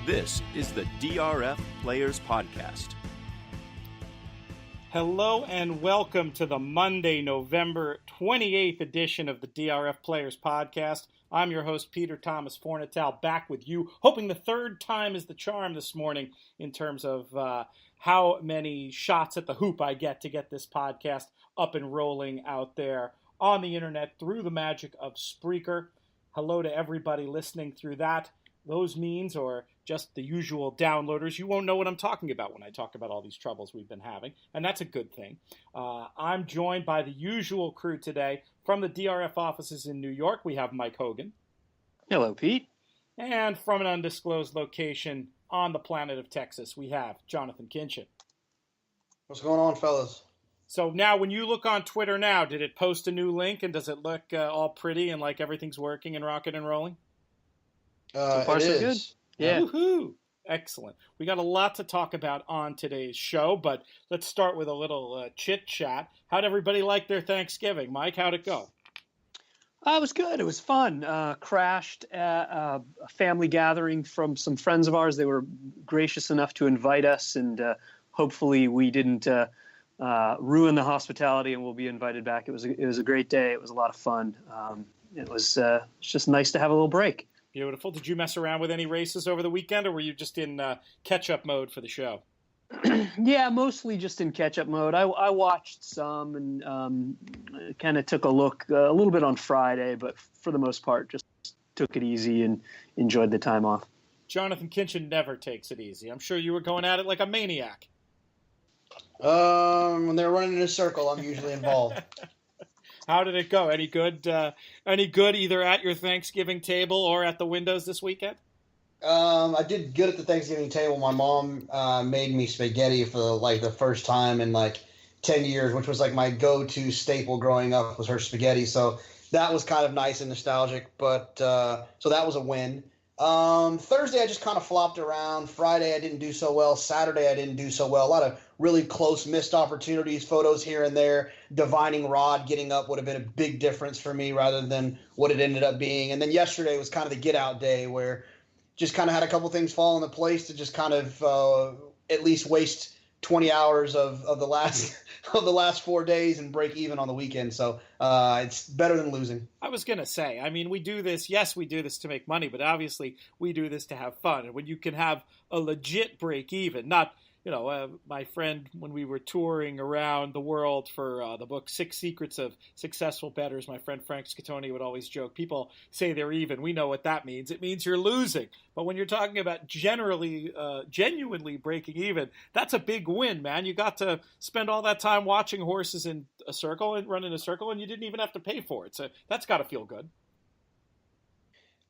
This is the DRF Players Podcast. Hello and welcome to the Monday, November 28th edition of the DRF Players Podcast. I'm your host, Peter Thomas Fornatale, back with you, hoping the third time is the charm this morning in terms of how many shots at the hoop I get to get this podcast up and rolling out there on the internet through the magic of Spreaker. Hello to everybody listening through those means, or just the usual downloaders. You won't know what I'm talking about when I talk about all these troubles we've been having, and that's a good thing. I'm joined by the usual crew today. From the DRF offices in New York, we have Mike Hogan. Hello, Pete. And from an undisclosed location on the planet of Texas, we have Jonathan Kinchin. What's going on, fellas? So now when you look on Twitter now, did it post a new link, and does it look all pretty and like everything's working and rocking and rolling? So far, so good. Yeah. Woohoo! Excellent. We got a lot to talk about on today's show, but let's start with a little chit-chat. How'd everybody like their Thanksgiving? Mike, how'd it go? It was good. It was fun. Crashed at a family gathering from some friends of ours. They were gracious enough to invite us, and hopefully we didn't ruin the hospitality, and we'll be invited back. It was a great day. It was a lot of fun. It was just nice to have a little break. Beautiful. Did you mess around with any races over the weekend, or were you just in catch-up mode for the show? Yeah, mostly just in catch-up mode. I watched some and kind of took a look a little bit on Friday, but for the most part, just took it easy and enjoyed the time off. Jonathan Kinchin never takes it easy. I'm sure you were going at it like a maniac. When they're running in a circle, I'm usually involved. How did it go? Any good either at your Thanksgiving table or at the windows this weekend? I did good at the Thanksgiving table. My mom made me spaghetti for the first time in 10 years, which was my go-to staple growing up was her spaghetti. So that was kind of nice and nostalgic. But so that was a win. Thursday I just kind of flopped around. Friday I didn't do so well. Saturday I didn't do so well. A lot of really close missed opportunities, photos here and there. Divining rod getting up would have been a big difference for me rather than what it ended up being. And then yesterday was kind of the get out day where just kind of had a couple things fall into place to just kind of at least waste 20 hours of the last 4 days and break even on the weekend. So it's better than losing. I was going to say, I mean, we do this to make money, but obviously we do this to have fun. And when you can have a legit break even, not, my friend, when we were touring around the world for the book 6 Secrets of Successful Bettors, my friend Frank Scatoni would always joke, people say they're even. We know what that means. It means you're losing. But when you're talking about genuinely breaking even, that's a big win, man. You got to spend all that time watching horses in a circle and run in a circle, and you didn't even have to pay for it. So that's got to feel good.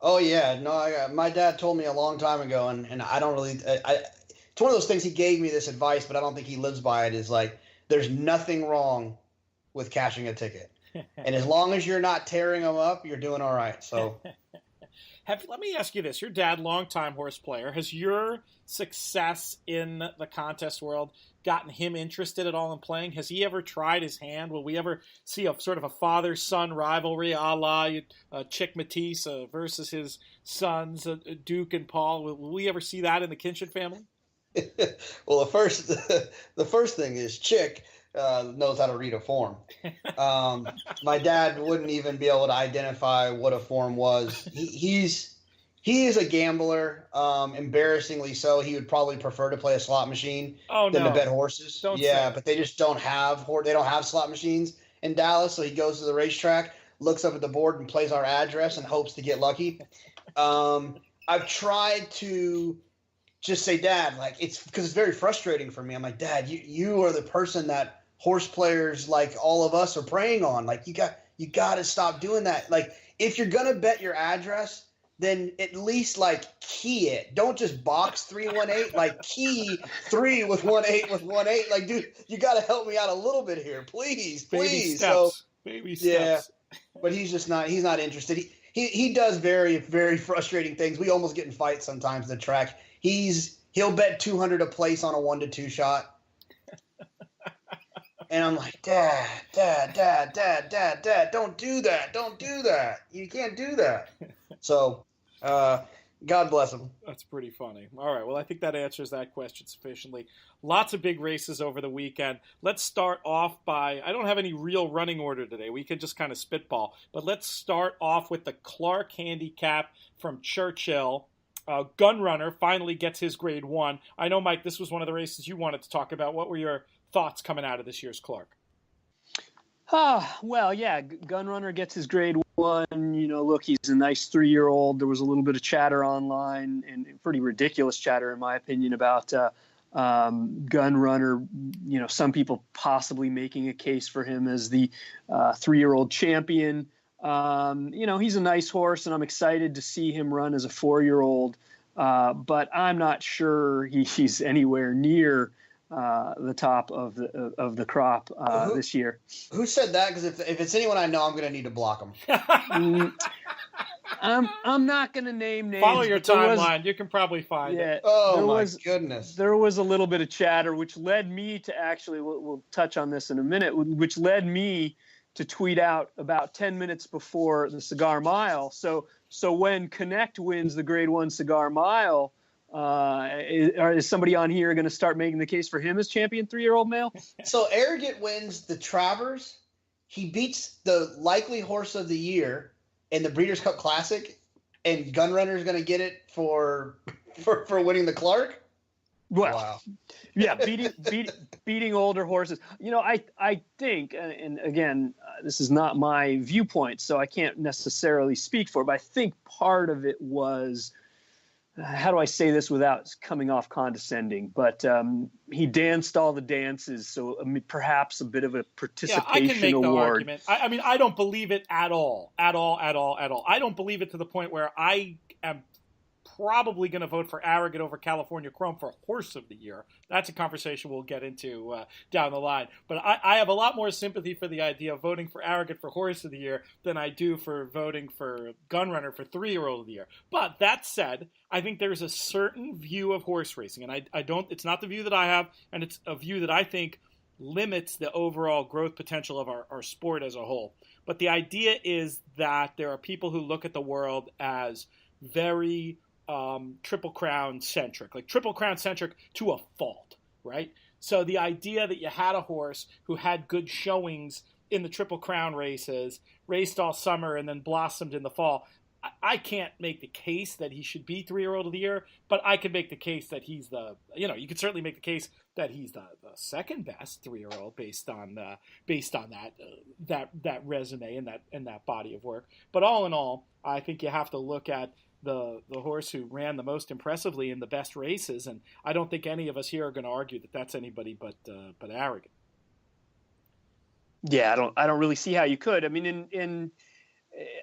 Oh, yeah. No, my dad told me a long time ago, and I don't really it's one of those things. He gave me this advice, but I don't think he lives by it, is there's nothing wrong with cashing a ticket. And as long as you're not tearing them up, you're doing all right. So let me ask you this. Your dad, longtime horse player, has your success in the contest world gotten him interested at all in playing? Has he ever tried his hand? Will we ever see a sort of a father-son rivalry a la Chick Matisse versus his sons, Duke and Paul? Will we ever see that in the Kinchin family? Well, the first thing is Chick knows how to read a form. My dad wouldn't even be able to identify what a form was. He is a gambler. Embarrassingly so. He would probably prefer to play a slot machine than to bet horses. But they just don't have slot machines in Dallas. So he goes to the racetrack, looks up at the board, and plays our address and hopes to get lucky. I've tried to just say, Dad, it's because it's very frustrating for me. I'm like, Dad, you are the person that horse players like all of us are preying on. You got to stop doing that. If you're going to bet your address, then at least key it. Don't just box 318, key 3 with 18 with 18. Dude, you got to help me out a little bit here. Please. Baby steps. Yeah, but he's not interested. He does very, very frustrating things. We almost get in fights sometimes at the track. He'll bet 200 a place on a 1-2 shot. And I'm like, Dad, don't do that. You can't do that. So, God bless him. That's pretty funny. All right, well, I think that answers that question sufficiently. Lots of big races over the weekend. Let's start off by, I don't have any real running order today. We could just kind of spitball. But let's start off with the Clark Handicap from Churchill. Gunrunner finally gets his grade 1. I know, Mike, this was one of the races you wanted to talk about. What were your thoughts coming out of this year's Clark? Well, yeah, Gunrunner gets his grade 1. Look, he's a nice 3-year-old. There was a little bit of chatter online, and pretty ridiculous chatter, in my opinion, about Gunrunner. Some people possibly making a case for him as the 3-year-old champion. He's a nice horse, and I'm excited to see him run as a 4-year-old. But I'm not sure he's anywhere near the top of the crop this year. Who said that? Because if it's anyone I know, I'm going to need to block them. I'm not going to name names. Follow your timeline. You can probably find it. Oh, my goodness. There was a little bit of chatter, which led me to actually, we'll touch on this in a minute, which led me to tweet out about 10 minutes before the Cigar Mile. So when Connect wins the Grade 1 Cigar Mile, is somebody on here going to start making the case for him as champion 3-year-old male? So Arrogant wins the Travers. He beats the likely horse of the year in the Breeders' Cup Classic, and Gunrunner is going to get it for winning the Clark. Well, wow. Yeah, beating older horses. I think, and again, this is not my viewpoint, so I can't necessarily speak for it, but I think part of it was, how do I say this without coming off condescending? But he danced all the dances, so perhaps a bit of a participation I can make award. the argument. I don't believe it at all. I don't believe it to the point where I am probably going to vote for Arrogant over California Chrome for Horse of the Year. That's a conversation we'll get into down the line. But I have a lot more sympathy for the idea of voting for Arrogant for Horse of the Year than I do for voting for Gunrunner for 3-year-old of the year. But that said, I think there's a certain view of horse racing, and I don't. It's not the view that I have, and it's a view that I think limits the overall growth potential of our sport as a whole. But the idea is that there are people who look at the world as very Triple Crown centric, like Triple Crown centric to a fault, right? So the idea that you had a horse who had good showings in the Triple Crown races, raced all summer, and then blossomed in the fall, I can't make the case that he should be 3-year-old of the year, but I can make the case that he's you could certainly make the case that he's the second best 3-year-old based on that resume and that body of work. But all in all, I think you have to look at the horse who ran the most impressively in the best races, and I don't think any of us here are going to argue that that's anybody but Arrogant. Yeah, I don't really see how you could. I mean,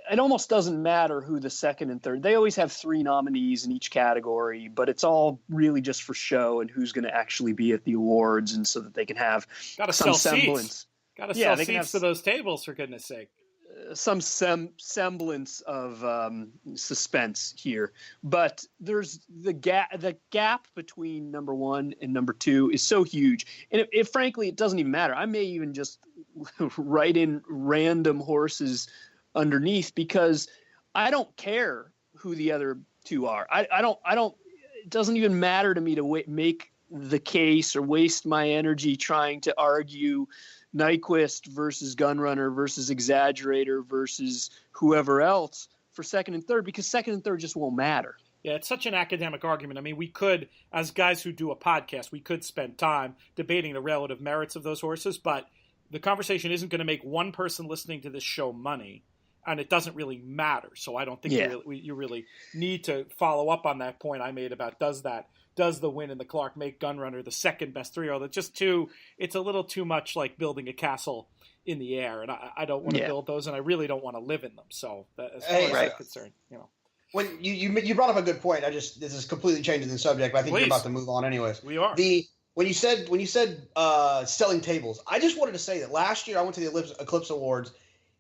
it almost doesn't matter who the second and third. They always have 3 nominees in each category, but it's all really just for show and who's going to actually be at the awards, and so that they can have some semblance. Got to sell seats to those tables, for goodness sake. Some semblance of suspense here, but there's the gap between number 1 and number 2 is so huge, and it frankly it doesn't even matter. I may even just write in random horses underneath, because I don't care who the other 2 are. I don't. It doesn't even matter to me to make the case or waste my energy trying to argue Nyquist versus Gunrunner versus Exaggerator versus whoever else for second and third, because second and third just won't matter. Yeah, it's such an academic argument. I mean, we could, as guys who do a podcast, we could spend time debating the relative merits of those horses, but the conversation isn't going to make one person listening to this show money, and it doesn't really matter. So I don't think you really need to follow up on that point I made about does the win in the Clark make Gunrunner the second best 3-year-old? It's a little too much like building a castle in the air, and I don't want to build those, and I really don't want to live in them. So as far as I'm concerned, When you brought up a good point, this is completely changing the subject, but I think We're about to move on anyways. We are. When you said selling tables, I just wanted to say that last year I went to the Eclipse Awards,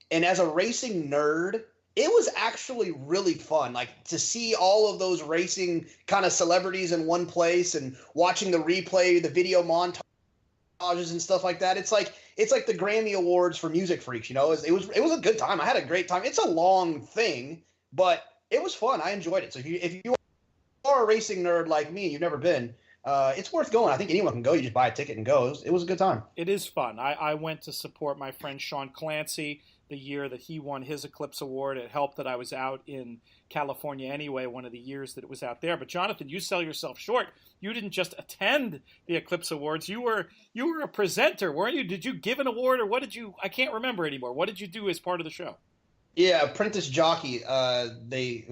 and as a racing nerd, it was actually really fun, like to see all of those racing kind of celebrities in one place and watching the replay, the video montages and stuff like that. It's like the Grammy Awards for music freaks, It was a good time. I had a great time. It's a long thing, but it was fun. I enjoyed it. So if you want are a racing nerd like me, you've never been, it's worth going. I think anyone can go. You just buy a ticket and go. It was a good time. It is fun. I went to support my friend Sean Clancy the year that he won his Eclipse Award. It helped that I was out in California anyway, one of the years that it was out there. But Jonathan, you sell yourself short. You didn't just attend the Eclipse Awards. You were a presenter, weren't you? Did you give an award, or what did you? I can't remember anymore. What did you do as part of the show? Yeah, Apprentice Jockey. They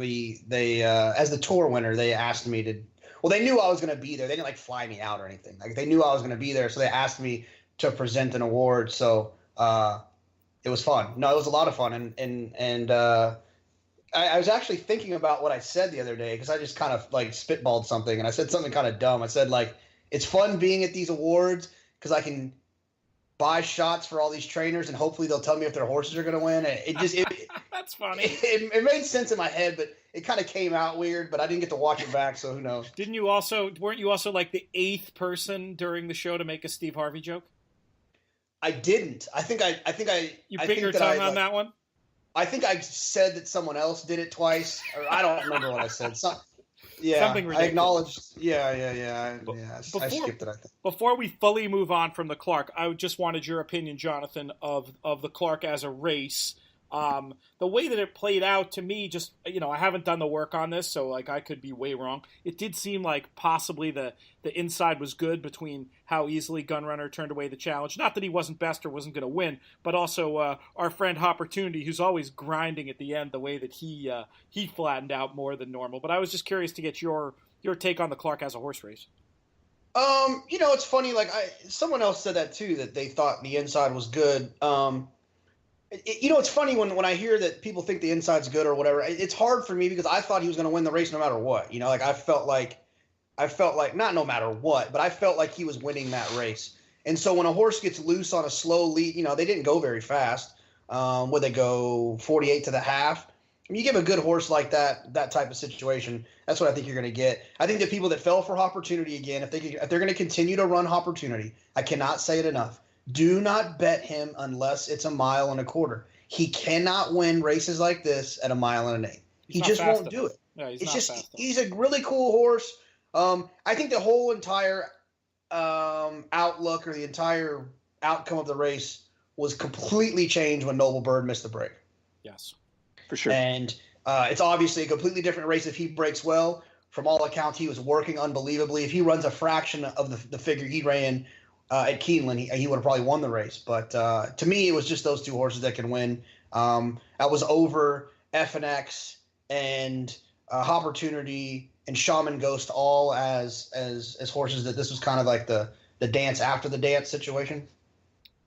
as the tour winner, they asked me to. Well, they knew I was going to be there. They didn't like fly me out or anything. Like they knew I was going to be there, so they asked me to present an award. So it was fun. No, it was a lot of fun, and I was actually thinking about what I said the other day because I just kind of like spitballed something, and I said something kind of dumb. I said like it's fun being at these awards because I can buy shots for all these trainers, and hopefully they'll tell me if their horses are going to win. That's funny. It made sense in my head, but it kind of came out weird. But I didn't get to watch it back, so who knows? Weren't you also like the 8th person during the show to make a Steve Harvey joke? I didn't. You bit your tongue on that one. I think I said that someone else did it twice, or I don't remember what I said. Something ridiculous. I acknowledged. I skipped it. I think. Before we fully move on from the Clark, I just wanted your opinion, Jonathan, of the Clark as a race. The way that it played out to me, just, I haven't done the work on this, so like I could be way wrong. It did seem like possibly the inside was good between how easily Gunrunner turned away the challenge. Not that he wasn't best or wasn't going to win, but also our friend Opportunity, who's always grinding at the end, the way that he flattened out more than normal. But I was just curious to get your take on the Clark as a horse race. It's funny. Like someone else said that too, that they thought the inside was good. It's funny when I hear that people think the inside's good or whatever. It's hard for me because I thought he was going to win the race no matter what. I felt like not no matter what, but I felt like he was winning that race. And so when a horse gets loose on a slow lead, they didn't go very fast. Would they go 48 to the half? I mean, you give a good horse like that type of situation, that's what I think you're going to get. I think the people that fell for Opportunity again, if they're going to continue to run Opportunity, I cannot say it enough. Do not bet him unless it's 1.25 miles. He cannot win races like this at 1.1 miles. He just won't do it. No, he's a really cool horse. I think the whole entire outlook or the entire outcome of the race was completely changed when Noble Bird missed the break. Yes, for sure. And it's obviously a completely different race if he breaks well. From all accounts, he was working unbelievably. If he runs a fraction of the figure he ran at Keeneland, he would have probably won the race. But to me, it was just those two horses that can win. I was over FNX and Opportunity and Shaman Ghost all as horses that this was kind of like the dance after the dance situation.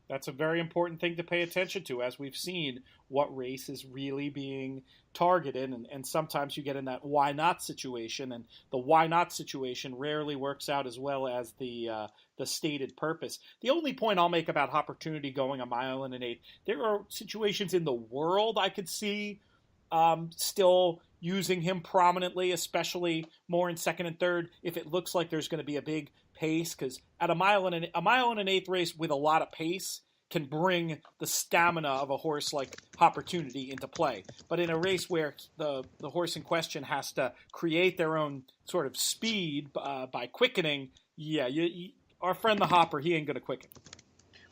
That's a very important thing to pay attention to, as we've seen what race is really being targeted, and sometimes you get in that why not situation, and the why not situation rarely works out as well as the stated purpose. The only point I'll make about Opportunity going 1.1 miles, there are situations in the world I could see still using him prominently, especially more in second and third, if it looks like there's going to be a big pace, because at 1.1 miles race with a lot of pace can bring the stamina of a horse like Opportunity into play. But in a race where the horse in question has to create their own sort of speed by quickening, our friend the Hopper, he ain't going to quicken.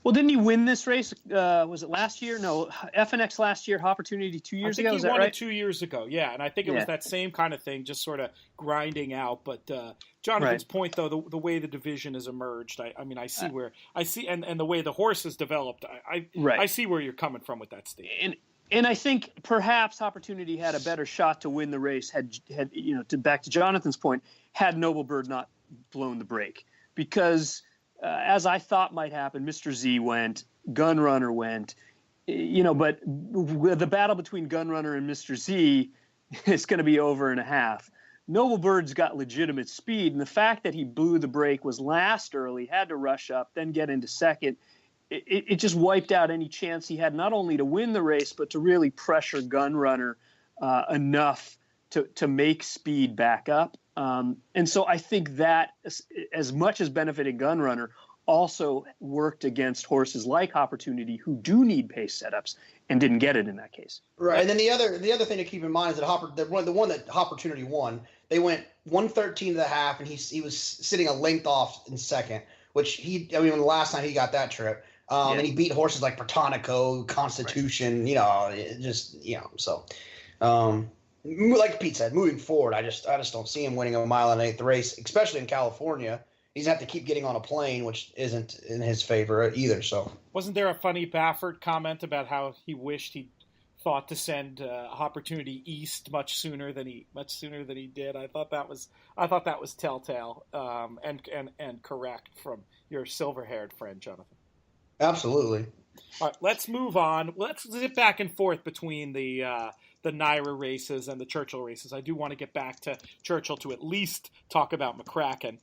Well, didn't he win this race? Was it last year? No, FNX last year, Opportunity 2 years ago. I think he won right? it 2 years ago. Yeah, and I think it was that same kind of thing, just sort of grinding out. But Jonathan's point, though, the way the division has emerged, I see and the way the horse has developed, I see where you're coming from with that statement. And I think perhaps Opportunity had a better shot to win the race had back to Jonathan's point, had Noble Bird not blown the break, because. As I thought might happen, Mr. Z went, Gunrunner went, but the battle between Gunrunner and Mr. Z is going to be over in a half. Noble Bird's got legitimate speed, and the fact that he blew the break, was last early, had to rush up, then get into second, it just wiped out any chance he had not only to win the race, but to really pressure Gunrunner enough to make speed back up. And so I think that as much as benefited Gunrunner, also worked against horses like Opportunity who do need pace setups and didn't get it in that case. Right, and then the other thing to keep in mind is that the one that Opportunity won, they went 113.5, and he was sitting a length off in second, which the last time he got that trip, and he beat horses like Protonico, Constitution, right. So. Like Pete said, moving forward, I just don't see him winning a mile and eighth race, especially in California. He's going to have to keep getting on a plane, which isn't in his favor either. So, wasn't there a funny Baffert comment about how he wished he thought to send Opportunity east much sooner than he did? I thought that was telltale and correct from your silver-haired friend, Jonathan. Absolutely. All right, let's move on. Let's zip back and forth between the NYRA races and the Churchill races. I do want to get back to Churchill to at least talk about McCracken.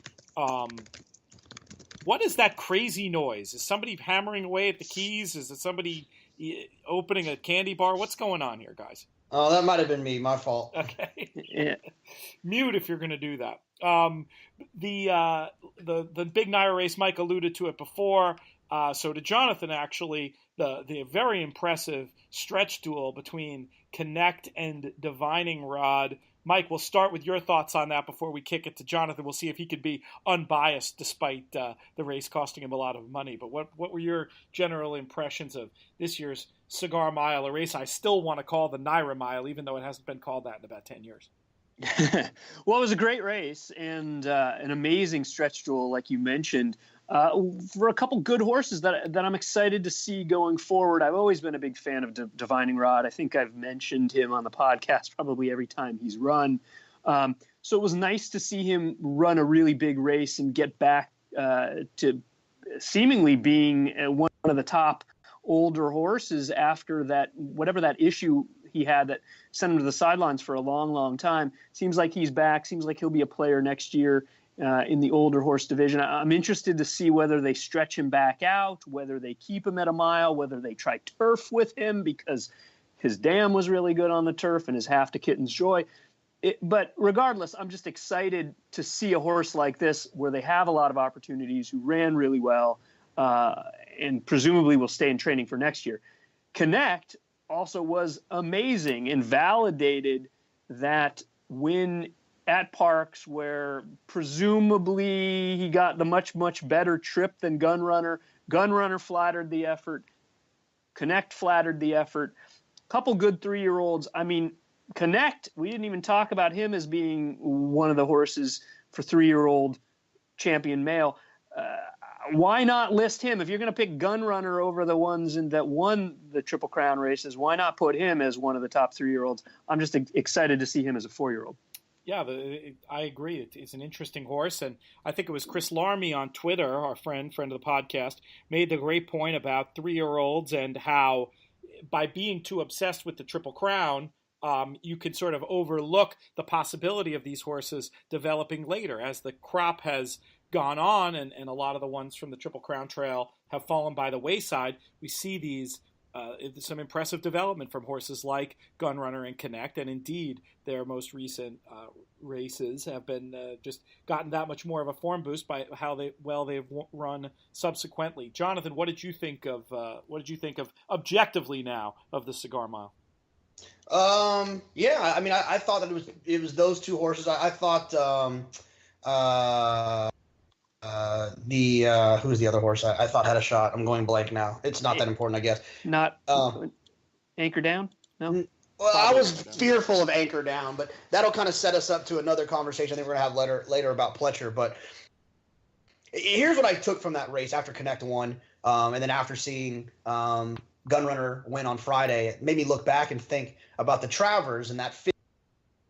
What is that crazy noise? Is somebody hammering away at the keys? Is it somebody opening a candy bar? What's going on here, guys? Oh, that might have been me. My fault. Okay. Yeah. Mute if you're going to do that. The big NYRA race, Mike alluded to it before. So to Jonathan, actually, the very impressive stretch duel between Connect and Divining Rod. Mike, we'll start with your thoughts on that before we kick it to Jonathan. We'll see if he could be unbiased despite the race costing him a lot of money. But what were your general impressions of this year's Cigar Mile, a race I still want to call the NYRA Mile, even though it hasn't been called that in about 10 years? Well, it was a great race and an amazing stretch duel, like you mentioned. For a couple good horses that I'm excited to see going forward. I've always been a big fan of Divining Rod. I think I've mentioned him on the podcast probably every time he's run. So it was nice to see him run a really big race and get back to seemingly being one of the top older horses after that, whatever that issue he had that sent him to the sidelines for a long, long time. Seems like he's back. Seems like he'll be a player next year. In the older horse division. I'm interested to see whether they stretch him back out, whether they keep him at a mile, whether they try turf with him because his dam was really good on the turf and his Half to Kitten's Joy. But regardless, I'm just excited to see a horse like this where they have a lot of opportunities, who ran really well, and presumably will stay in training for next year. Connect also was amazing and validated that win at Parks, where presumably he got the much, much better trip than Gunrunner. Gunrunner flattered the effort. Connect flattered the effort. Couple good 3-year-olds. I mean, Connect, we didn't even talk about him as being one of the horses for 3-year-old champion male. Why not list him? If you're going to pick Gunrunner over the ones that won the Triple Crown races, why not put him as one of the top 3-year-olds? I'm just excited to see him as a 4-year-old. Yeah, I agree. It's an interesting horse, and I think it was Chris Larmy on Twitter, our friend of the podcast, made the great point about 3-year-olds and how by being too obsessed with the Triple Crown, you could sort of overlook the possibility of these horses developing later as the crop has gone on, and a lot of the ones from the Triple Crown Trail have fallen by the wayside. We see these some impressive development from horses like Gunrunner and Connect, and indeed their most recent races have been just gotten that much more of a form boost by how they've run subsequently. Jonathan, what did you think of objectively now of the Cigar Mile? Yeah, I mean, I thought that it was those two horses. I thought who's the other horse I thought had a shot? I'm going blank now. It's not that important, I guess. Not Anchor Down? No? Well, I was fearful of Anchor Down, but that'll kind of set us up to another conversation I think we're going to have later about Pletcher. But here's what I took from that race after Connect won, and then after seeing Gunrunner win on Friday. It made me look back and think about the Travers and that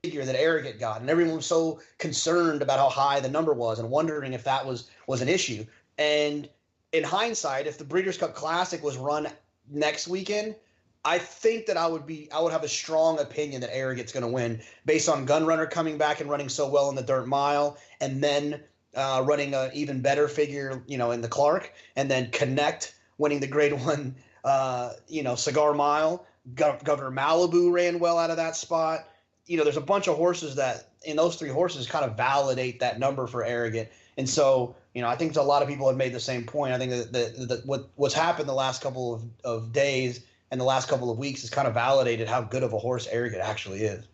figure that Arrogant got, and everyone was so concerned about how high the number was and wondering if that was an issue. And in hindsight, if the Breeders' Cup Classic was run next weekend, I think that I would have a strong opinion that Arrogant's going to win based on Gunrunner coming back and running so well in the Dirt Mile, and then running an even better figure, in the Clark, and then Connect winning the Grade 1, Cigar Mile. Governor Malibu ran well out of that spot. There's a bunch of horses that in those three horses kind of validate that number for Arrogant. And so, I think a lot of people have made the same point. I think that what's happened the last couple of days and the last couple of weeks has kind of validated how good of a horse Arrogate actually is.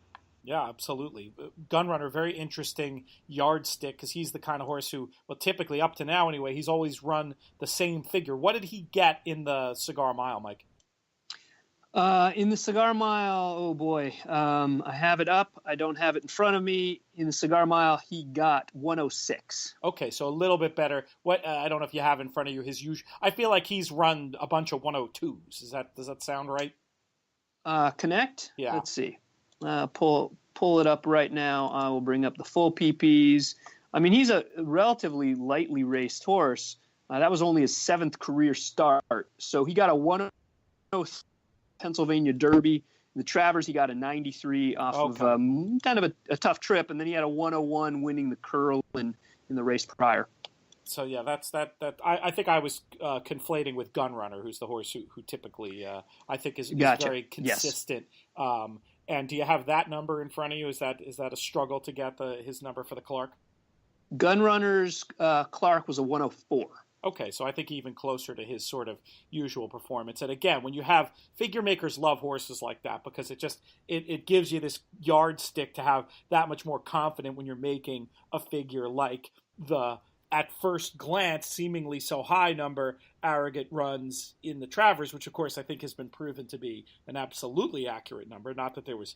Yeah, absolutely. Gunrunner, very interesting yardstick because he's the kind of horse who, well, typically up to now anyway, he's always run the same figure. What did he get in the Cigar Mile, Mike? In the Cigar Mile, oh boy, I have it up. I don't have it in front of me. In the Cigar Mile, he got 106. Okay, so a little bit better. What I don't know if you have in front of you his usual. I feel like he's run a bunch of 102s. Does that sound right? Connect. Yeah. Let's see. Pull it up right now. I will bring up the full PPs. I mean, he's a relatively lightly raced horse. That was only his 7th career start. So he got a 103 Pennsylvania Derby. In the Travers, he got a 93 off of kind of a tough trip, and then he had a 101 winning the Curl in the race prior. So yeah, that's that. I think I was conflating with Gunrunner, who's the horse who typically I think is very consistent. Yes. And do you have that number in front of you? Is that a struggle to get his number for the Clark? Gunrunner's Clark was a 104. Okay, so I think even closer to his sort of usual performance. And again, when you have figure makers love horses like that because it gives you this yardstick to have that much more confident when you're making a figure like the at first glance seemingly so high number Arrogate runs in the Travers, which of course I think has been proven to be an absolutely accurate number. Not that there was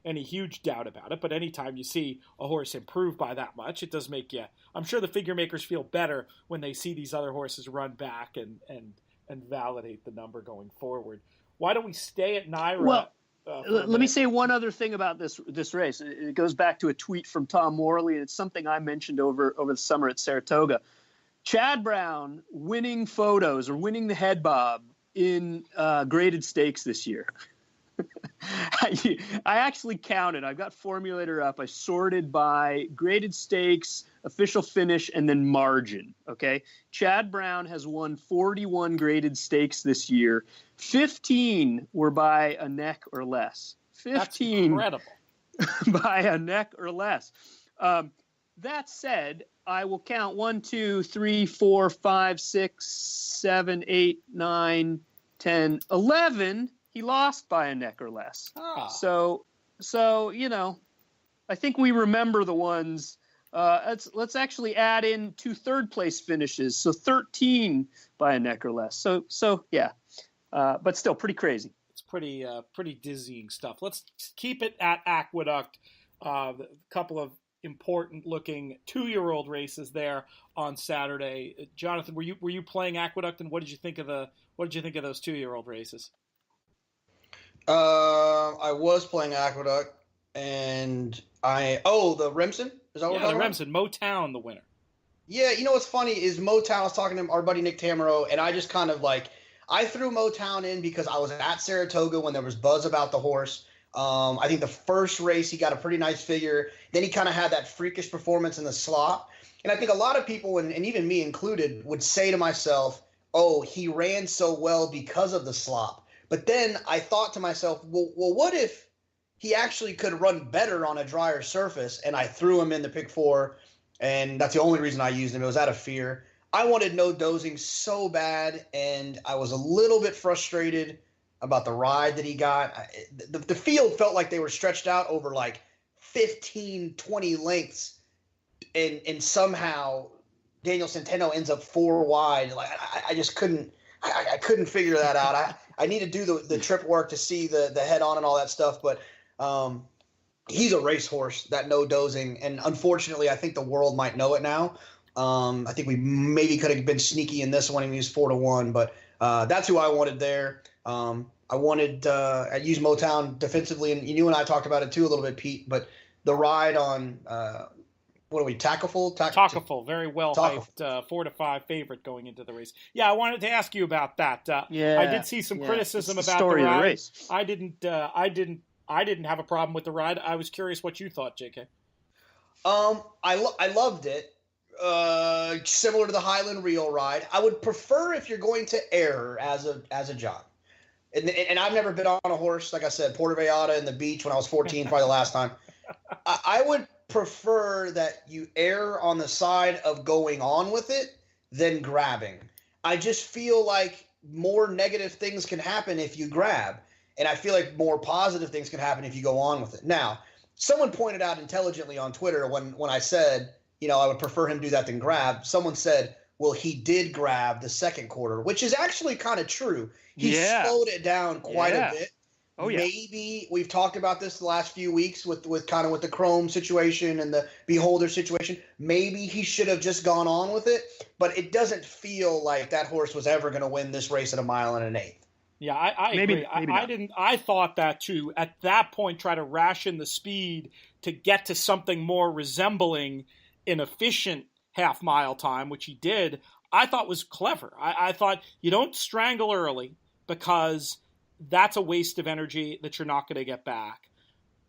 any huge doubt about it, but anytime you see a horse improve by that much, it does make you. I'm sure the figure makers feel better when they see these other horses run back and validate the number going forward. Why don't we stay at Naira? Well, let me say one other thing about this race. It goes back to a tweet from Tom Morley, and it's something I mentioned over the summer at Saratoga. Chad Brown winning photos or winning the head bob in graded stakes this year. I actually counted. I've got Formulator up. I sorted by graded stakes, official finish, and then margin. Okay. Chad Brown has won 41 graded stakes this year. 15 were by a neck or less. 15 That's incredible. by a neck or less. That said, I will count 1, 2, 3, 4, 5, 6, 7, 8, 9, 10, 11. He lost by a neck or less. So I think we remember the ones. Let's actually add in 2 third place finishes. So 13 by a neck or less. So yeah, but still pretty crazy. It's pretty dizzying stuff. Let's keep it at Aqueduct. A couple of important looking 2-year-old races there on Saturday. Jonathan, were you playing Aqueduct, and what did you think of those 2-year-old races? I was playing Aqueduct, and the Remsen? Is that what we're talking about? The Remsen, Motown, the winner. Yeah, you know what's funny is Motown, I was talking to our buddy Nick Tamaro, and I just kind of I threw Motown in because I was at Saratoga when there was buzz about the horse. I think the first race he got a pretty nice figure. Then he kind of had that freakish performance in the slop. And I think a lot of people, and even me included, would say to myself, oh, he ran so well because of the slop. But then I thought to myself, well, what if he actually could run better on a drier surface? And I threw him in the pick 4, and that's the only reason I used him. It was out of fear. I wanted No Dozing so bad, and I was a little bit frustrated about the ride that he got. The field felt like they were stretched out over 15, 20 lengths, and somehow Daniel Centeno ends up 4 wide. I just couldn't. I couldn't figure that out. I need to do the trip work to see the head on and all that stuff, but he's a racehorse, that No Dozing, and unfortunately, I think the world might know it now. I think we maybe could have been sneaky in this one and used 4-1, but that's who I wanted there. I used Motown defensively, and you and I talked about it too a little bit, Pete. But the ride on what are we? Takaful? Takaful, very well hyped, 4-5 favorite going into the race. Yeah, I wanted to ask you about that. I did see some criticism about the ride. Of the race. I didn't have a problem with the ride. I was curious what you thought, JK. I loved it. Similar to the Highland Rio ride. I would prefer if you're going to err as a jock. And I've never been on a horse, like I said, Puerto Vallarta and the beach when I was 14, probably the last time. prefer that you err on the side of going on with it than grabbing. I just feel like more negative things can happen if you grab, and I feel like more positive things can happen if you go on with it. Now, someone pointed out intelligently on Twitter when I said, I would prefer him do that than grab. Someone said, well, he did grab the second quarter, which is actually kind of true. He slowed it down quite a bit. Oh, yeah. Maybe we've talked about this the last few weeks with the Chrome situation and the Beholder situation. Maybe he should have just gone on with it, but it doesn't feel like that horse was ever going to win this race at 1 1/8. Yeah, I agree. I thought that too. At that point, try to ration the speed to get to something more resembling an efficient half-mile time, which he did, I thought was clever. I thought you don't strangle early because that's a waste of energy that you're not going to get back.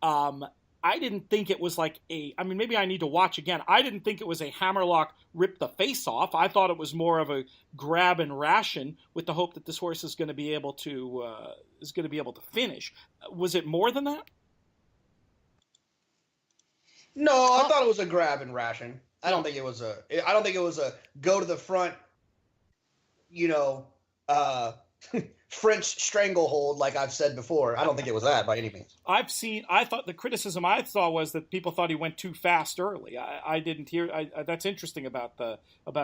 I didn't think it was like maybe I need to watch again. I didn't think it was a hammerlock rip the face off. I thought it was more of a grab and ration with the hope that this horse is going to be able to finish. Was it more than that? No, I thought it was a grab and ration. I don't think it was a go to the front, French stranglehold like I've said before. I don't think it was that by any means. I thought the criticism I saw was that people thought he went too fast early. I didn't hear. That's interesting about the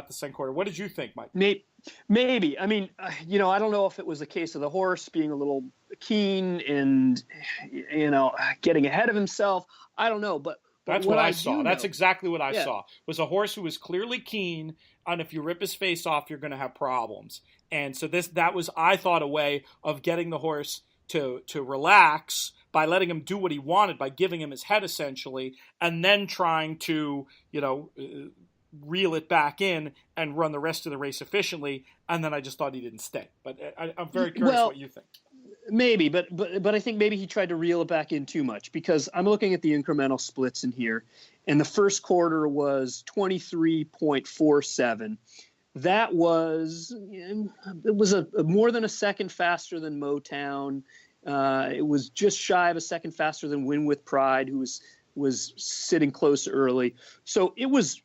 second quarter. What did you think, Mike? Maybe. I mean, I don't know if it was a case of the horse being a little keen and, getting ahead of himself. I don't know, but that's what I saw. That's exactly what I saw. Was a horse who was clearly keen, and if you rip his face off, you're going to have problems. And so that was, I thought, a way of getting the horse to relax by letting him do what he wanted, by giving him his head essentially, and then trying to, reel it back in and run the rest of the race efficiently. And then I just thought he didn't stay. But I'm very curious what you think. Maybe, but I think maybe he tried to reel it back in too much, because I'm looking at the incremental splits in here, and the first quarter was 23.47. That was more than a second faster than Motown. It was just shy of a second faster than Win with Pride, who was sitting close early. So it was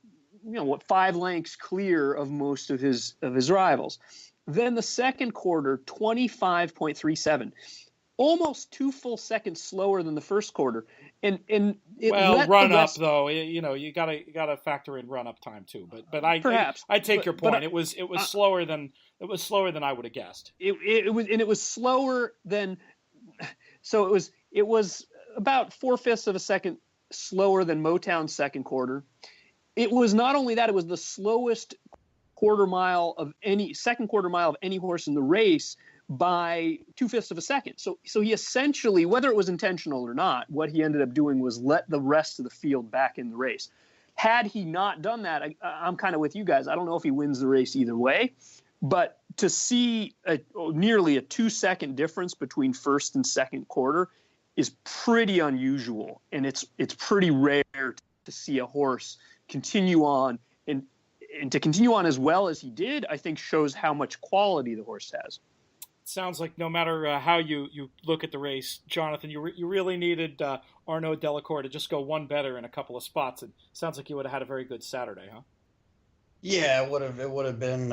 5 lengths clear of most of his rivals. Then the second quarter, 25.37, almost 2 full seconds slower than the first quarter. And run up though, you gotta factor in run up time too. But I take your point. It was slower than I would have guessed. It was slower than. So it was about 4/5 of a second slower than Motown's second quarter. It was not only that; it was the slowest second quarter mile of any horse in the race by 2/5 of a second. So he essentially, whether it was intentional or not, what he ended up doing was let the rest of the field back in the race. Had he not done that, I'm kind of with you guys. I don't know if he wins the race either way, but to see nearly a 2-second difference between first and second quarter is pretty unusual, and it's pretty rare to see a horse continue on, and to continue on as well as he did, I think shows how much quality the horse has. Sounds like no matter how you look at the race, Jonathan, you really needed Arnaud Delacour to just go one better in a couple of spots. It sounds like you would have had a very good Saturday, huh? Yeah, it would have been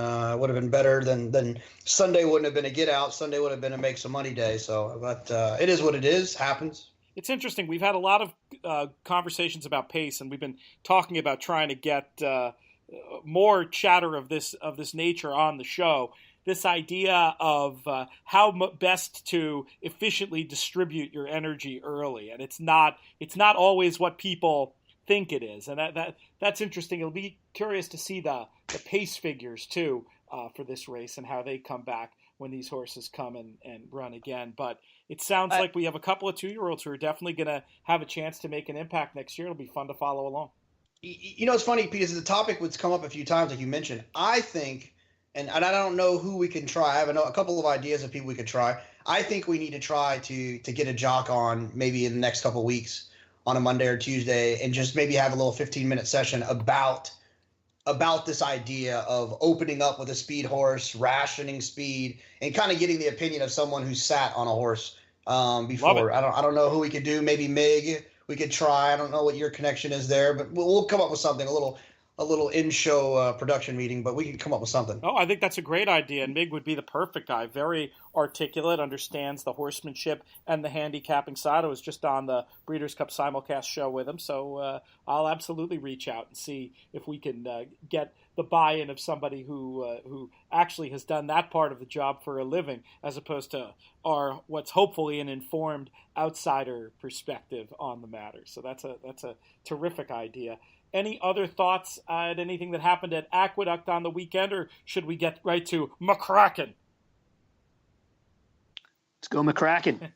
better than Sunday. Wouldn't have been a get out. Sunday would have been a make some money day. So, but it is what it is. Happens. It's interesting. We've had a lot of conversations about pace, and we've been talking about trying to get more chatter of this nature on the show. This idea of how best to efficiently distribute your energy early, and it's not always what people think it is, and that's interesting. It'll be curious to see the pace figures too for this race and how they come back when these horses come and run again. But it sounds like we have a couple of 2-year-olds who are definitely going to have a chance to make an impact next year. It'll be fun to follow along. It's funny because the topic would come up a few times, like you mentioned. I think, and I don't know who we can try. I have a couple of ideas of people we could try. I think we need to try to get a jock on maybe in the next couple of weeks on a Monday or Tuesday, and just maybe have a little 15-minute session about this idea of opening up with a speed horse, rationing speed, and kind of getting the opinion of someone who's sat on a horse before. I don't know who we could do. Maybe Mig we could try. I don't know what your connection is there, but we'll come up with something, a little in-show production meeting, but we can come up with something. Oh, I think that's a great idea, and Mig would be the perfect guy. Very articulate, understands the horsemanship and the handicapping side. I was just on the Breeders' Cup simulcast show with him, so I'll absolutely reach out and see if we can get the buy-in of somebody who actually has done that part of the job for a living, as opposed to what's hopefully an informed outsider perspective on the matter. So that's a terrific idea. Any other thoughts at anything that happened at Aqueduct on the weekend, or should we get right to McCracken? Let's go McCracken.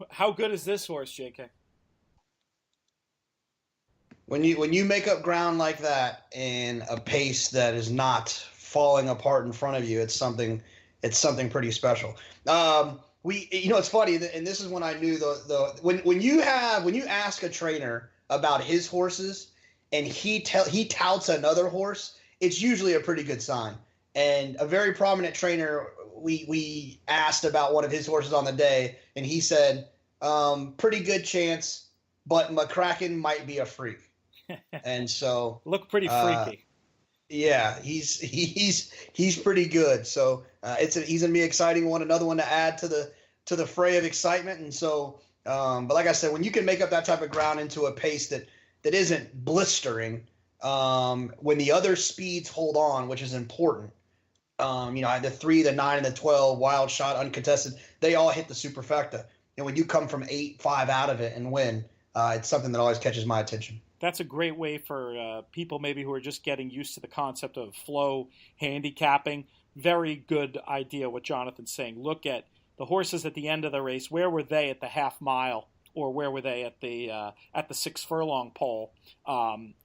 How good is this horse, JK? When you make up ground like that in a pace that is not falling apart in front of you, it's something pretty special. It's funny, and this is when I knew when you ask a trainer about his horses and he touts another horse, it's usually a pretty good sign. And a very prominent trainer, we asked about one of his horses on the day, and he said, pretty good chance, but McCracken might be a freak. And so look pretty freaky. Yeah, he's pretty good. So he's gonna be an exciting one, another one to add to the fray of excitement. And so but like I said, when you can make up that type of ground into a pace that isn't blistering, when the other speeds hold on, which is important. The 3, the 9, and the 12, wild shot, uncontested, they all hit the superfecta. And when you come from 8-5 out of it and win, it's something that always catches my attention. That's a great way for people maybe who are just getting used to the concept of flow handicapping. Very good idea what Jonathan's saying. Look at the horses at the end of the race. Where were they at the half mile, or where were they at the 6 furlong pole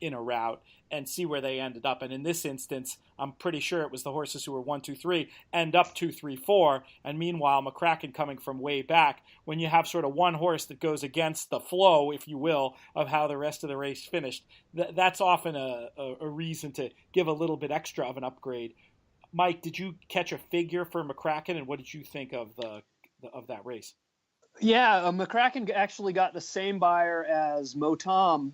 in a route, and see where they ended up. And in this instance, I'm pretty sure it was the horses who were 1, 2, 3 end up 2, 3, 4. And meanwhile, McCracken coming from way back. When you have sort of one horse that goes against the flow, if you will, of how the rest of the race finished, that's often a reason to give a little bit extra of an upgrade. Mike, did you catch a figure for McCracken, and what did you think of that race? Yeah, McCracken actually got the same buyer as Motown,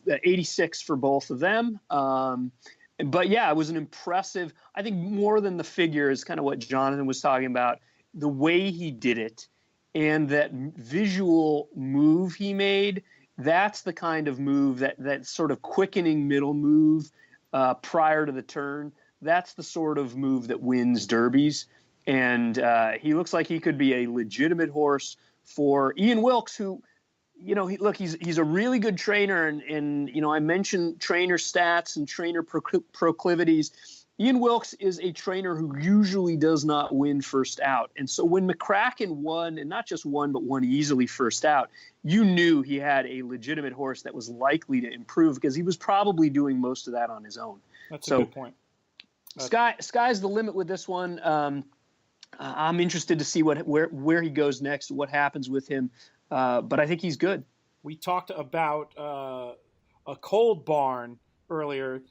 86 for both of them. But yeah, it was an impressive, I think more than the figure is kind of what Jonathan was talking about, the way he did it and that visual move he made. That's the kind of move, that sort of quickening middle move prior to the turn. That's the sort of move that wins derbies. And he looks like he could be a legitimate horse for Ian Wilkes, who, he's a really good trainer. And I mentioned trainer stats and trainer proclivities. Ian Wilkes is a trainer who usually does not win first out. And so when McCracken won, and not just won, but won easily first out, you knew he had a legitimate horse that was likely to improve because he was probably doing most of that on his own. That's a good point. Sky's the limit with this one. I'm interested to see where he goes next, what happens with him, but I think he's good. We talked about a cold barn earlier.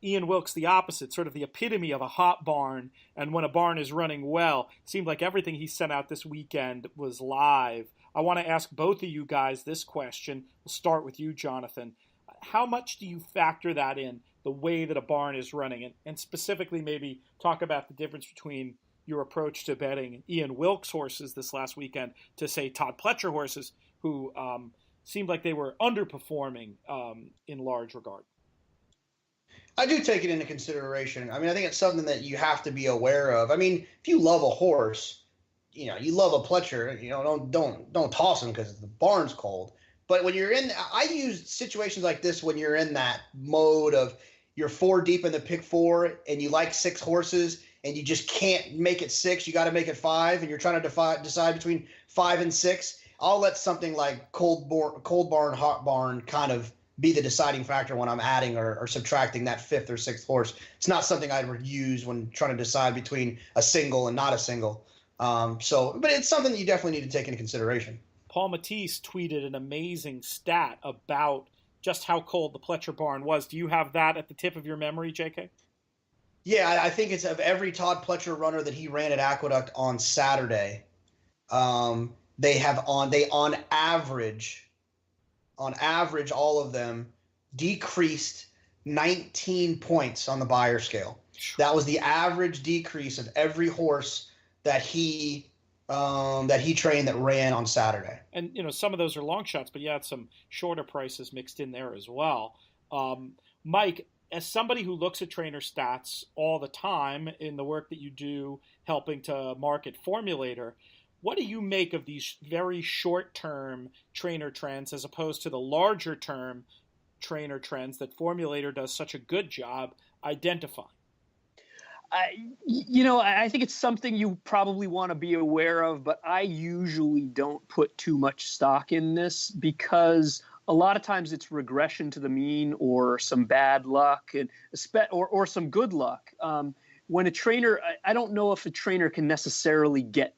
Ian Wilkes, the opposite, sort of the epitome of a hot barn, and when a barn is running well, it seemed like everything he sent out this weekend was live. I want to ask both of you guys this question. We'll start with you, Jonathan. How much do you factor that in, the way that a barn is running, and specifically maybe talk about the difference between your approach to betting Ian Wilkes horses this last weekend to, say, Todd Pletcher horses, who seemed like they were underperforming in large regard? I do take it into consideration. I mean, I think it's something that you have to be aware of. I mean, if you love a horse, you love a Pletcher, don't toss him because the barn's cold. But when you're I use situations like this when you're in that mode of you're 4 deep in the pick 4 and you like 6 horses and you just can't make it 6. You got to make it 5, and you're trying to decide between 5 and 6. I'll let something like cold barn, hot barn kind of be the deciding factor when I'm adding or subtracting that 5th or 6th horse. It's not something I would use when trying to decide between a single and not a single. But it's something that you definitely need to take into consideration. Paul Matisse tweeted an amazing stat about just how cold the Pletcher barn was. Do you have that at the tip of your memory, JK? Yeah, I think it's of every Todd Pletcher runner that he ran at Aqueduct on Saturday. they on average, all of them decreased 19 points on the Beyer scale. That was the average decrease of every horse that he trained that ran on Saturday. And some of those are long shots, but you had some shorter prices mixed in there as well. Mike, as somebody who looks at trainer stats all the time in the work that you do helping to market Formulator, what do you make of these very short-term trainer trends as opposed to the larger-term trainer trends that Formulator does such a good job identifying? I think it's something you probably want to be aware of, but I usually don't put too much stock in this because a lot of times it's regression to the mean or some bad luck or some good luck. When a trainer, I don't know if a trainer can necessarily get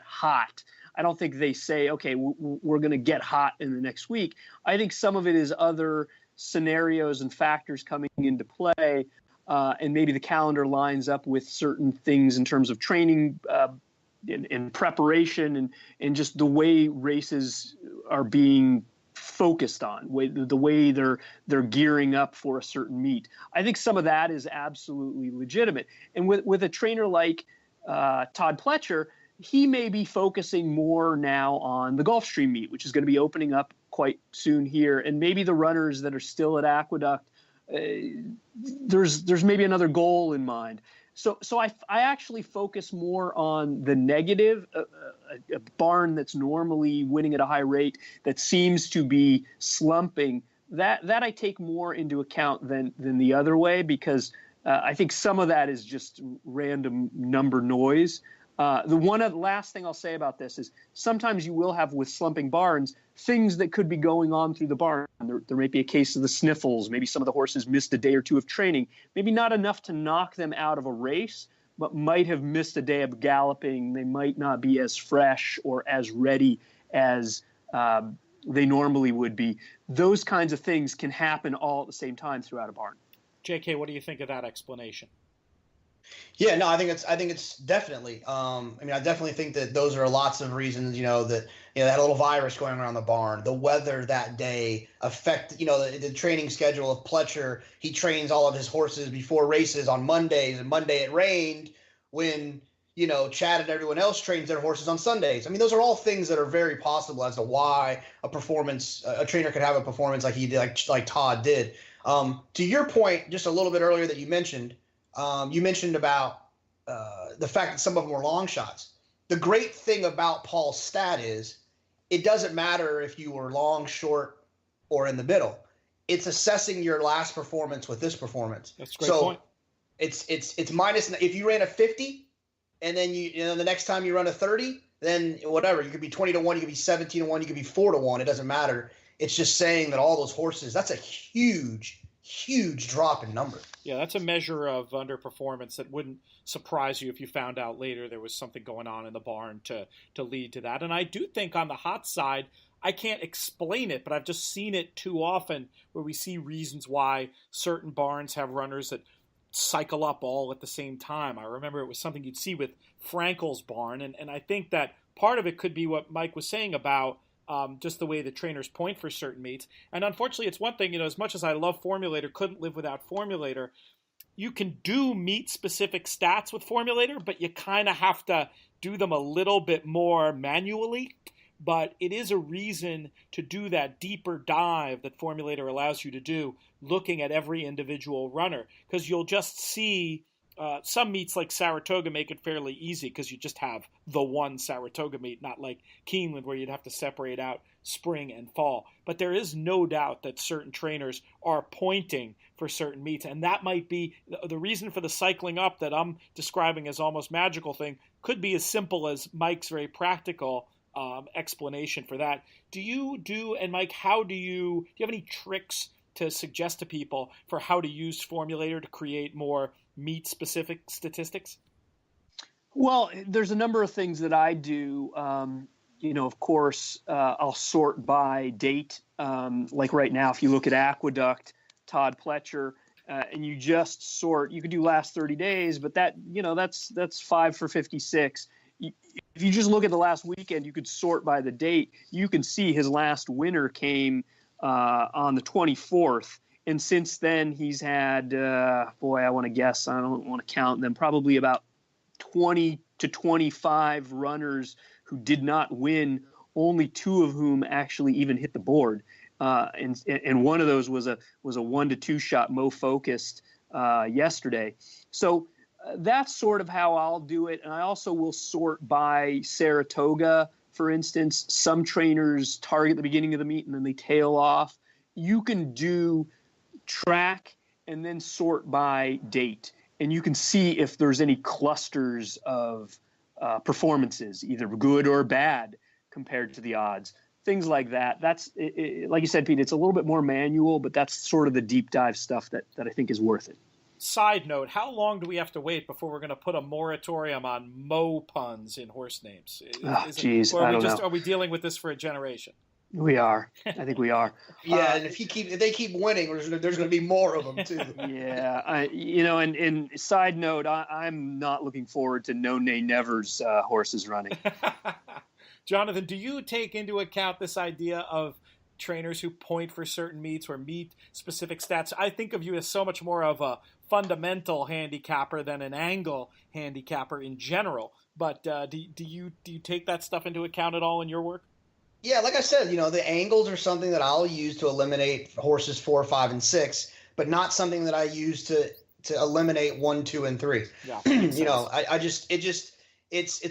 hot. I don't think they say, okay, we're going to get hot in the next week. I think some of it is other scenarios and factors coming into play. And maybe the calendar lines up with certain things in terms of training in preparation and just the way races are being focused on, the way they're gearing up for a certain meet. I think some of that is absolutely legitimate. And with a trainer like Todd Pletcher, he may be focusing more now on the Gulfstream meet, which is going to be opening up quite soon here. And maybe the runners that are still at Aqueduct, there's maybe another goal in mind. So I actually focus more on the negative, a barn that's normally winning at a high rate that seems to be slumping. That I take more into account than the other way because I think some of that is just random number noise. The last thing I'll say about this is sometimes you will have with slumping barns things that could be going on through the barn. There might be a case of the sniffles. Maybe some of the horses missed a day or two of training. Maybe not enough to knock them out of a race, but might have missed a day of galloping. They might not be as fresh or as ready as they normally would be. Those kinds of things can happen all at the same time throughout a barn. JK, what do you think of that explanation? Yeah, no, I think it's definitely. I definitely think that those are lots of reasons. That had a little virus going around the barn. The weather that day affect. The training schedule of Pletcher. He trains all of his horses before races on Mondays, and Monday it rained. When Chad and everyone else trains their horses on Sundays. Those are all things that are very possible as to why a trainer could have a performance like he did, like Todd did. To your point, just a little bit earlier that you mentioned. You mentioned about the fact that some of them were long shots. The great thing about Paul's stat is it doesn't matter if you were long, short, or in the middle. It's assessing your last performance with this performance. That's a great point. It's minus. If you ran a 50 and then the next time you run a 30, then whatever, you could be 20-1, you could be 17-1, you could be 4-1. It doesn't matter. It's just saying that all those horses, that's a huge drop in number. Yeah, that's a measure of underperformance that wouldn't surprise you if you found out later there was something going on in the barn to lead to that. And I do think on the hot side, I can't explain it, but I've just seen it too often where we see reasons why certain barns have runners that cycle up all at the same time. I remember it was something you'd see with Frankel's barn, and I think that part of it could be what Mike was saying about just the way the trainers point for certain meets. And unfortunately, it's one thing, as much as I love Formulator, couldn't live without Formulator, you can do meet-specific stats with Formulator, but you kind of have to do them a little bit more manually. But it is a reason to do that deeper dive that Formulator allows you to do, looking at every individual runner, because you'll just see some meets like Saratoga make it fairly easy because you just have the one Saratoga meet, not like Keeneland where you'd have to separate out spring and fall. But there is no doubt that certain trainers are pointing for certain meets, and that might be the reason for the cycling up that I'm describing as almost magical thing. Could be as simple as Mike's very practical explanation for that. And Mike, do you have any tricks to suggest to people for how to use Formulator to create more meet-specific statistics? Well, there's a number of things that I do. Of course, I'll sort by date. Like right now, if you look at Aqueduct, Todd Pletcher, and you just sort, you could do last 30 days, but that's 5 for 56. if you just look at the last weekend, you could sort by the date. You can see his last winner came on the 24th. And since then, he's had, I want to guess, I don't want to count them, probably about 20 to 25 runners who did not win, only 2 of whom actually even hit the board. And one of those was a 1 to 2 shot Mo Focused yesterday. So that's sort of how I'll do it. And I also will sort by Saratoga, for instance. Some trainers target the beginning of the meet and then they tail off. You can do track and then sort by date, and you can see if there's any clusters of performances, either good or bad compared to the odds, things like that. That's like you said, Pete, it's a little bit more manual, but that's sort of the deep dive stuff that I think is worth it. Side note, how long do we have to wait before we're going to put a moratorium on Mo puns in horse names? Are we dealing with this for a generation? We are. I think we are. Yeah, and if they keep winning, there's going to be more of them too. Yeah, and side note, I'm not looking forward to No Nay Never's horses running. Jonathan, do you take into account this idea of trainers who point for certain meets or meet specific stats? I think of you as so much more of a fundamental handicapper than an angle handicapper in general. But do you take that stuff into account at all in your work? Yeah, like I said, the angles are something that I'll use to eliminate horses 4, 5, and 6, but not something that I use to eliminate 1, 2, and 3. Yeah, it's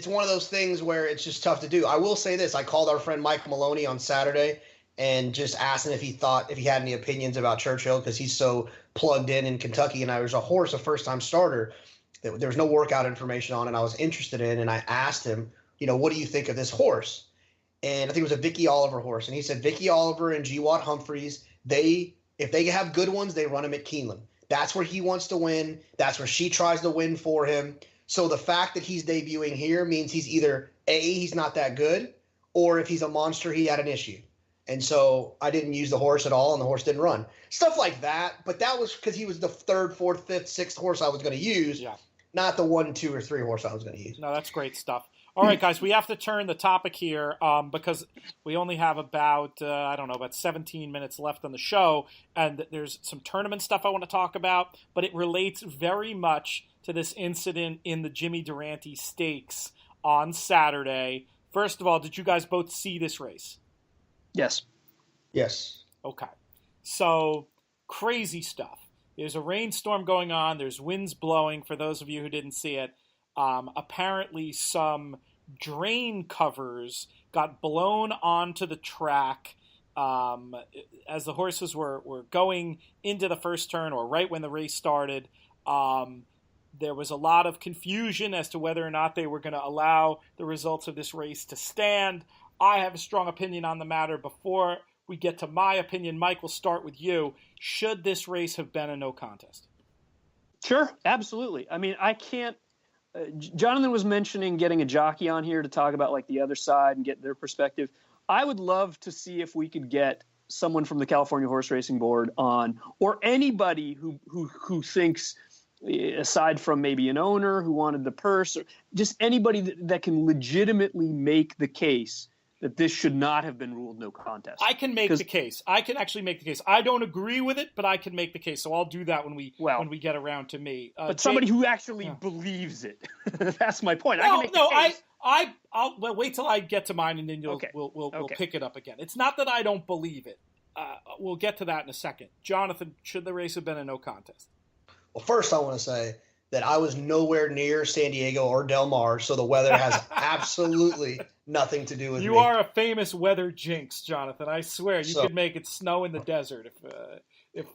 one of those things where it's just tough to do. I will say this: I called our friend Mike Maloney on Saturday and just asked him if he had any opinions about Churchill, because he's so plugged in Kentucky, and there's a horse, a first-time starter, that there was no workout information on, and I was interested in, and I asked him, what do you think of this horse? And I think it was a Vicky Oliver horse. And he said Vicky Oliver and G. Watt Humphreys, if they have good ones, they run them at Keeneland. That's where he wants to win. That's where she tries to win for him. So the fact that he's debuting here means he's either he's not that good, or if he's a monster, he had an issue. And so I didn't use the horse at all, and the horse didn't run. Stuff like that. But that was because he was the 3rd, 4th, 5th, 6th horse I was going to use, not the 1, 2, or 3 horse I was going to use. No, that's great stuff. All right, guys, we have to turn the topic here because we only have about 17 minutes left on the show, and there's some tournament stuff I want to talk about, but it relates very much to this incident in the Jimmy Durante Stakes on Saturday. First of all, did you guys both see this race? Yes. Yes. Okay. So, crazy stuff. There's a rainstorm going on. There's winds blowing, for those of you who didn't see it. Apparently some drain covers got blown onto the track as the horses were going into the first turn, or right when the race started. There was a lot of confusion as to whether or not they were going to allow the results of this race to stand. I have a strong opinion on the matter. Before we get to my opinion, Mike, we'll start with you. Should this race have been a no contest? Sure, absolutely. I mean, I can't. Jonathan was mentioning getting a jockey on here to talk about like the other side and get their perspective. I would love to see if we could get someone from the California Horse Racing Board on, or anybody who thinks, aside from maybe an owner who wanted the purse, or just anybody that can legitimately make the case that this should not have been ruled no contest. I can make the case. I can actually make the case. I don't agree with it, but I can make the case. So I'll do that when we get around to me. But somebody who actually believes it. That's my point. I'll wait till I get to mine, and then we'll pick it up again. It's not that I don't believe it. We'll get to that in a second. Jonathan, should the race have been a no contest? Well, first I want to say that I was nowhere near San Diego or Del Mar, so the weather has absolutely nothing to do with you me. You are a famous weather jinx, Jonathan. I swear, you could make it snow in the desert if.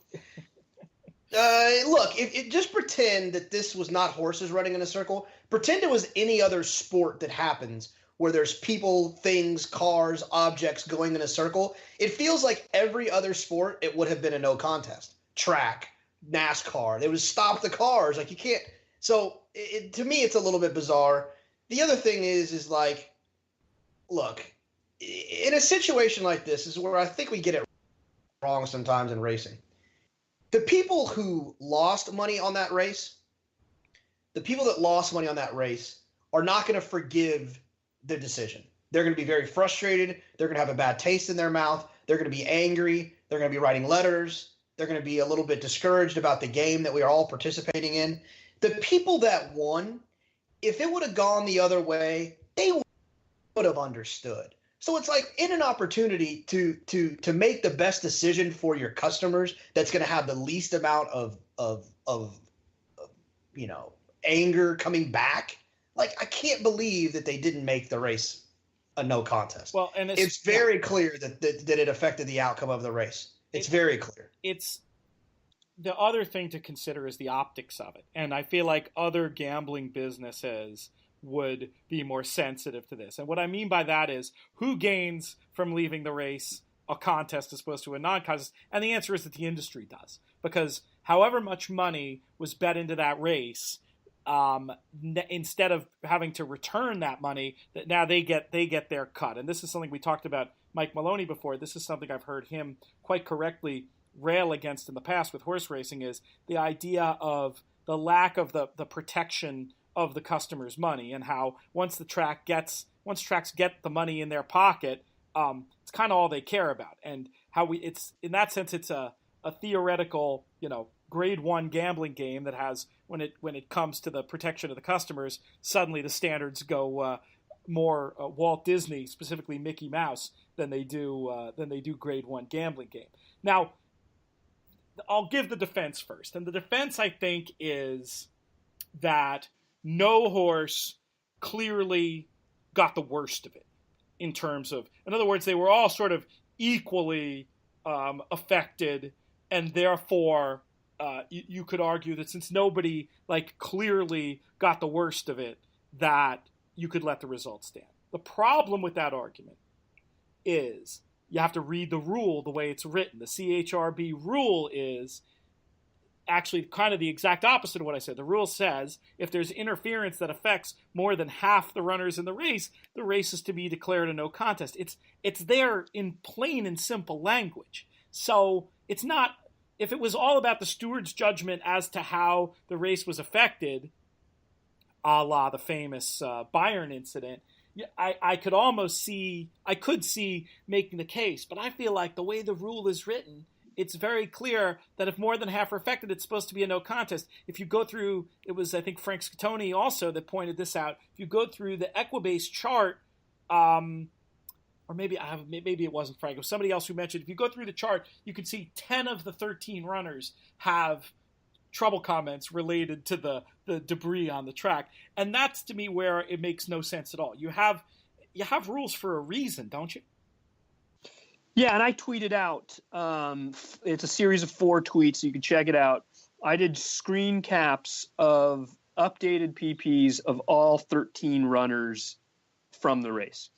Look, just pretend that this was not horses running in a circle. Pretend it was any other sport that happens where there's people, things, cars, objects going in a circle. It feels like every other sport, it would have been a no contest. Track, NASCAR, they would stop the cars. Like, you can't. So to me, it's a little bit bizarre. The other thing is like, look, in a situation like this is where I think we get it wrong sometimes in racing. The people who lost money on that race, are not going to forgive the decision. They're going to be very frustrated. They're going to have a bad taste in their mouth. They're going to be angry. They're going to be writing letters. They're going to be a little bit discouraged about the game that we are all participating in. The people that won, if it would have gone the other way, they would have understood. So it's like in an opportunity to make the best decision for your customers that's going to have the least amount of anger coming back. Like, I can't believe that they didn't make the race a no contest. Well, and it's very clear that it affected the outcome of the race. It's very clear. It's the other thing to consider is the optics of it. And I feel like other gambling businesses would be more sensitive to this. And what I mean by that is, who gains from leaving the race a contest as opposed to a non-contest? And the answer is that the industry does. Because however much money was bet into that race, instead of having to return that money, that now they get their cut. And this is something we talked about Mike Maloney before. This is something I've heard him quite correctly rail against in the past with horse racing, is the idea of the lack of the protection of the customer's money, and how once tracks get the money in their pocket, it's kind of all they care about. And how it's in that sense, it's a theoretical, grade 1 gambling game that has, when it comes to the protection of the customers, suddenly the standards go more Walt Disney, specifically Mickey Mouse, than they do grade 1 gambling game. Now, I'll give the defense first, and the defense, I think, is that no horse clearly got the worst of it in other words, they were all sort of equally affected, and therefore you could argue that since nobody clearly got the worst of it, that you could let the results stand. The problem with that argument is you have to read the rule the way it's written. The CHRB rule is actually kind of the exact opposite of what I said. The rule says if there's interference that affects more than half the runners in the race is to be declared a no contest. It's there in plain and simple language. So it's not, if it was all about the steward's judgment as to how the race was affected, a la the famous Bayern incident, I could see making the case, but I feel like the way the rule is written, it's very clear that if more than half are affected, it's supposed to be a no contest. If you go through, it was, I think, Frank Scatoni also that pointed this out. If you go through the Equibase chart, or maybe it wasn't Frank, it was somebody else who mentioned, if you go through the chart, you can see 10 of the 13 runners have trouble comments related to the debris on the track. And that's, to me, where it makes no sense at all. You have rules for a reason, don't you? Yeah, and I tweeted out, it's a series of 4 tweets, so you can check it out. I did screen caps of updated PPs of all 13 runners from the race.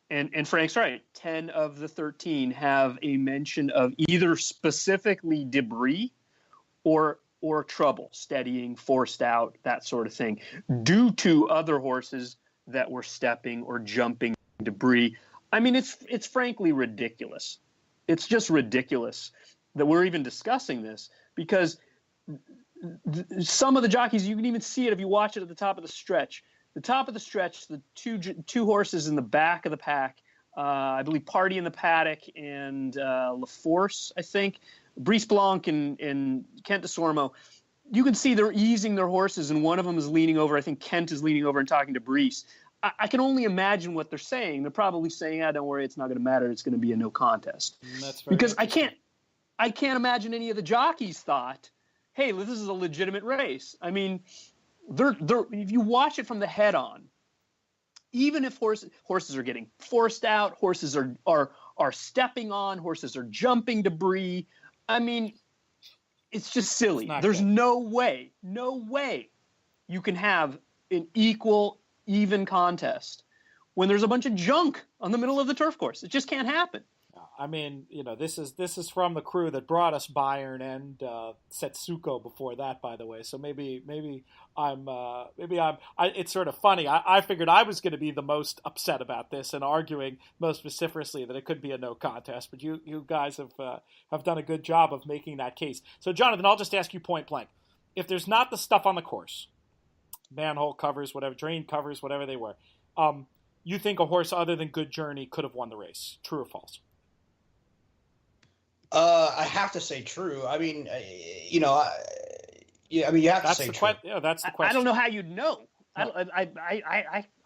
And Frank's right, 10 of the 13 have a mention of either specifically debris or trouble, steadying, forced out, that sort of thing, due to other horses that were stepping or jumping debris. I mean, it's frankly ridiculous. It's just ridiculous that we're even discussing this, because some of the jockeys, you can even see it if you watch it at the top of the stretch. The top of the stretch, the two horses in the back of the pack, I believe Party in the Paddock and LaForce, I think, Brice Blanc and Kent Desormeaux, you can see they're easing their horses, and one of them is leaning over. I think Kent is leaning over and talking to Brice. I can only imagine what they're saying. They're probably saying, don't worry, it's not going to matter. It's going to be a no contest. That's very because I can't imagine any of the jockeys thought, hey, this is a legitimate race. I mean, they're if you watch it from the head on, even if horses are getting forced out, horses are stepping on, horses are jumping debris. I mean, it's just silly. There's no way you can have an even contest when there's a bunch of junk on the middle of the turf course. It just can't happen. I mean, this is from the crew that brought us Bayern and Setsuko before that, by the way. So maybe it's sort of funny. I figured I was going to be the most upset about this and arguing most vociferously that it could be a no contest. But you guys have done a good job of making that case. So Jonathan, I'll just ask you point blank: if there's not the stuff on the course, manhole covers, whatever, drain covers, whatever they were. You think a horse other than Good Journey could have won the race? True or false? I have to say true. I mean, you have to say true. Yeah, that's the question. I don't know how you'd know. No.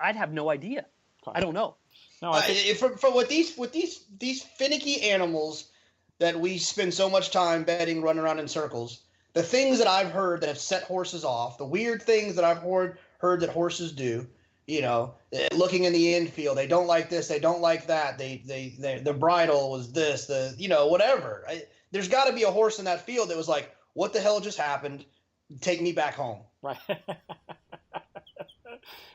I'd have no idea. I don't know. No, for what these finicky animals that we spend so much time betting, running around in circles, the things that I've heard that have set horses off, the weird things that I've heard that horses do, looking in the infield, they don't like this, they don't like that, the bridle was this, whatever. There's got to be a horse in that field that was like, what the hell just happened? Take me back home. Right.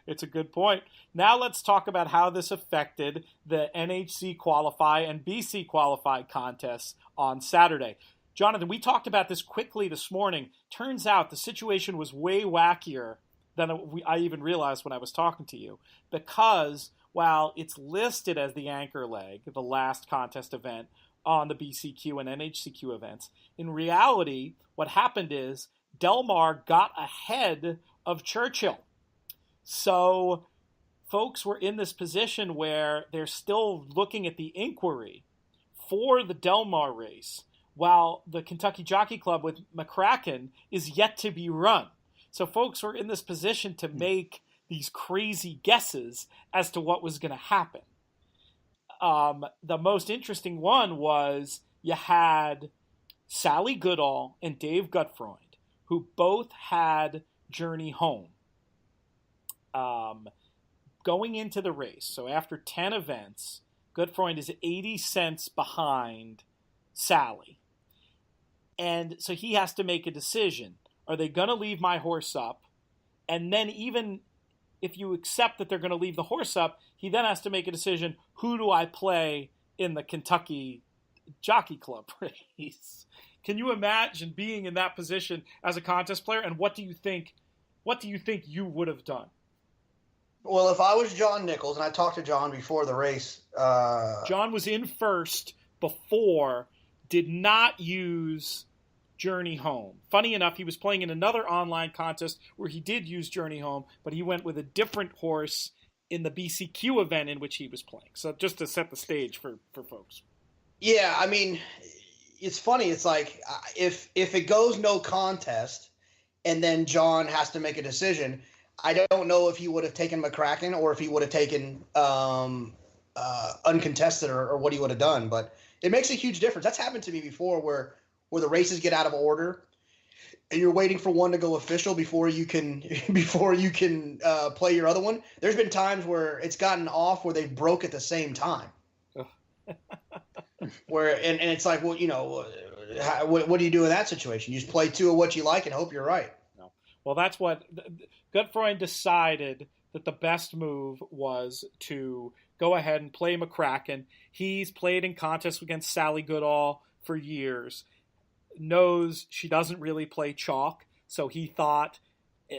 It's a good point. Now let's talk about how this affected the NHC Qualify and BC Qualify contests on Saturday. Jonathan, we talked about this quickly this morning. Turns out the situation was way wackier than I even realized when I was talking to you, because while it's listed as the anchor leg, the last contest event on the BCQ and NHCQ events, in reality, what happened is Del Mar got ahead of Churchill. So folks were in this position where they're still looking at the inquiry for the Del Mar race, while the Kentucky Jockey Club with McCracken is yet to be run. So folks were in this position to make these crazy guesses as to what was going to happen. The most interesting one was you had Sally Goodall and Dave Gutfreund, who both had Journey Home. Going into the race, so after 10 events, Gutfreund is 80 cents behind Sally. And so he has to make a decision. Are they going to leave my horse up? And then even if you accept that they're going to leave the horse up, he then has to make a decision, who do I play in the Kentucky Jockey Club race? Can you imagine being in that position as a contest player? And what do you think you would have done? Well, if I was John Nichols, and I talked to John before the race. John was in first before, did not use Journey Home. Funny enough, he was playing in another online contest where he did use Journey Home, but he went with a different horse in the BCQ event in which he was playing. So just to set the stage for folks. Yeah, I mean, it's funny. It's like if it goes no contest and then John has to make a decision, I don't know if he would have taken McCracken or if he would have taken uncontested or what he would have done. But it makes a huge difference. That's happened to me before where the races get out of order and you're waiting for one to go official before you can play your other one. There's been times where it's gotten off where they broke at the same time. And it's like, well, what do you do in that situation? You just play two of what you like and hope you're right. No. Well, that's what Gutfreund decided, that the best move was to go ahead and play McCracken. He's played in contests against Sally Goodall for years, knows she doesn't really play chalk, so he thought,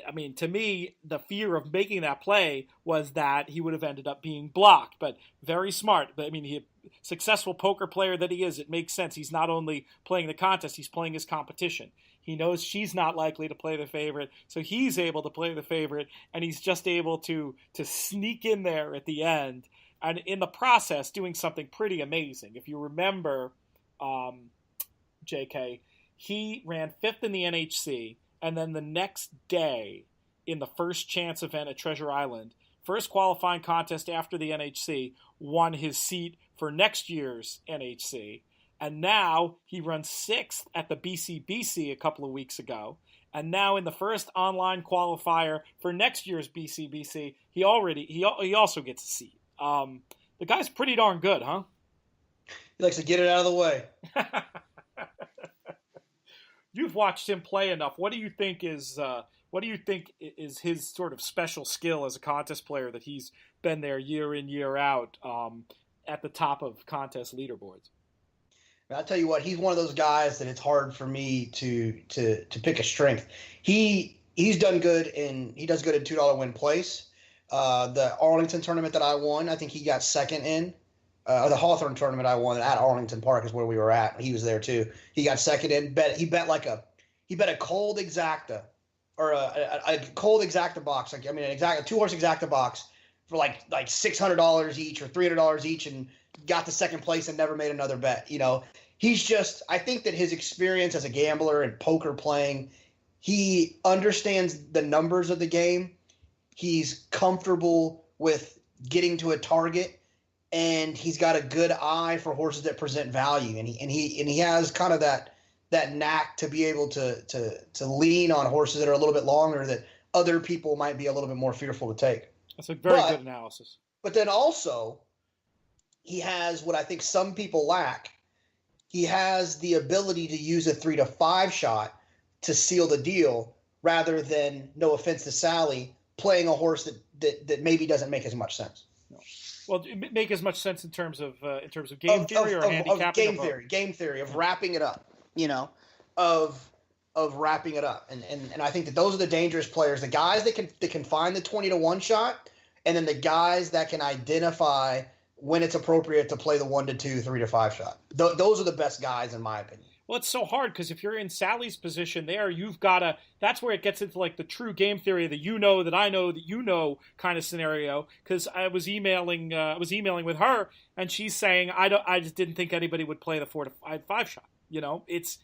I mean, to me, the fear of making that play was that he would have ended up being blocked, but very smart. But I mean, he successful poker player that he is, it makes sense. He's not only playing the contest, he's playing his competition. He knows she's not likely to play the favorite, so he's able to play the favorite, and he's just able to sneak in there at the end, and in the process doing something pretty amazing. If you remember, JK, he ran 5th in the NHC, and then the next day in the first chance event at Treasure Island, first qualifying contest after the NHC, won his seat for next year's NHC. And now he runs 6th at the BCBC a couple of weeks ago. And now in the first online qualifier for next year's BCBC, he also gets a seat. The guy's pretty darn good, huh? He likes to get it out of the way. You've watched him play enough. What do you think is his sort of special skill as a contest player that he's been there year in, year out, at the top of contest leaderboards? I'll tell you what, he's one of those guys that it's hard for me to pick a strength. He's done good he does good in $2 win place. The Arlington tournament that I won, I think he got second in. The Hawthorne tournament I won at Arlington Park is where we were at. He was there too. He got second in. He bet a cold exacta or a cold exacta box, like a 2-horse exacta box for like $600 each or $300 each, and got to second place and never made another bet. He's just, I think that his experience as a gambler and poker playing, he understands the numbers of the game. He's comfortable with getting to a target, and he's got a good eye for horses that present value. And he has kind of that knack to be able to lean on horses that are a little bit longer that other people might be a little bit more fearful to take. That's a very good analysis. But then also, he has what I think some people lack. He has the ability to use a 3 to 5 shot to seal the deal, rather than, no offense to Sally, playing a horse that maybe doesn't make as much sense. No. Well, it make as much sense in terms of game theory or handicapping? Game theory of wrapping it up. Of wrapping it up, and I think that those are the dangerous players, the guys that can find the 20 to 1 shot, and then the guys that can identify when it's appropriate to play the 1 to 2, 3 to 5 shot. Those are the best guys, in my opinion. Well, it's so hard because if you're in Sally's position there, you've got to. That's where it gets into like the true game theory, that that I know that kind of scenario. Because I was emailing with her, and she's saying I just didn't think anybody would play the 4 to 5 shot. It's.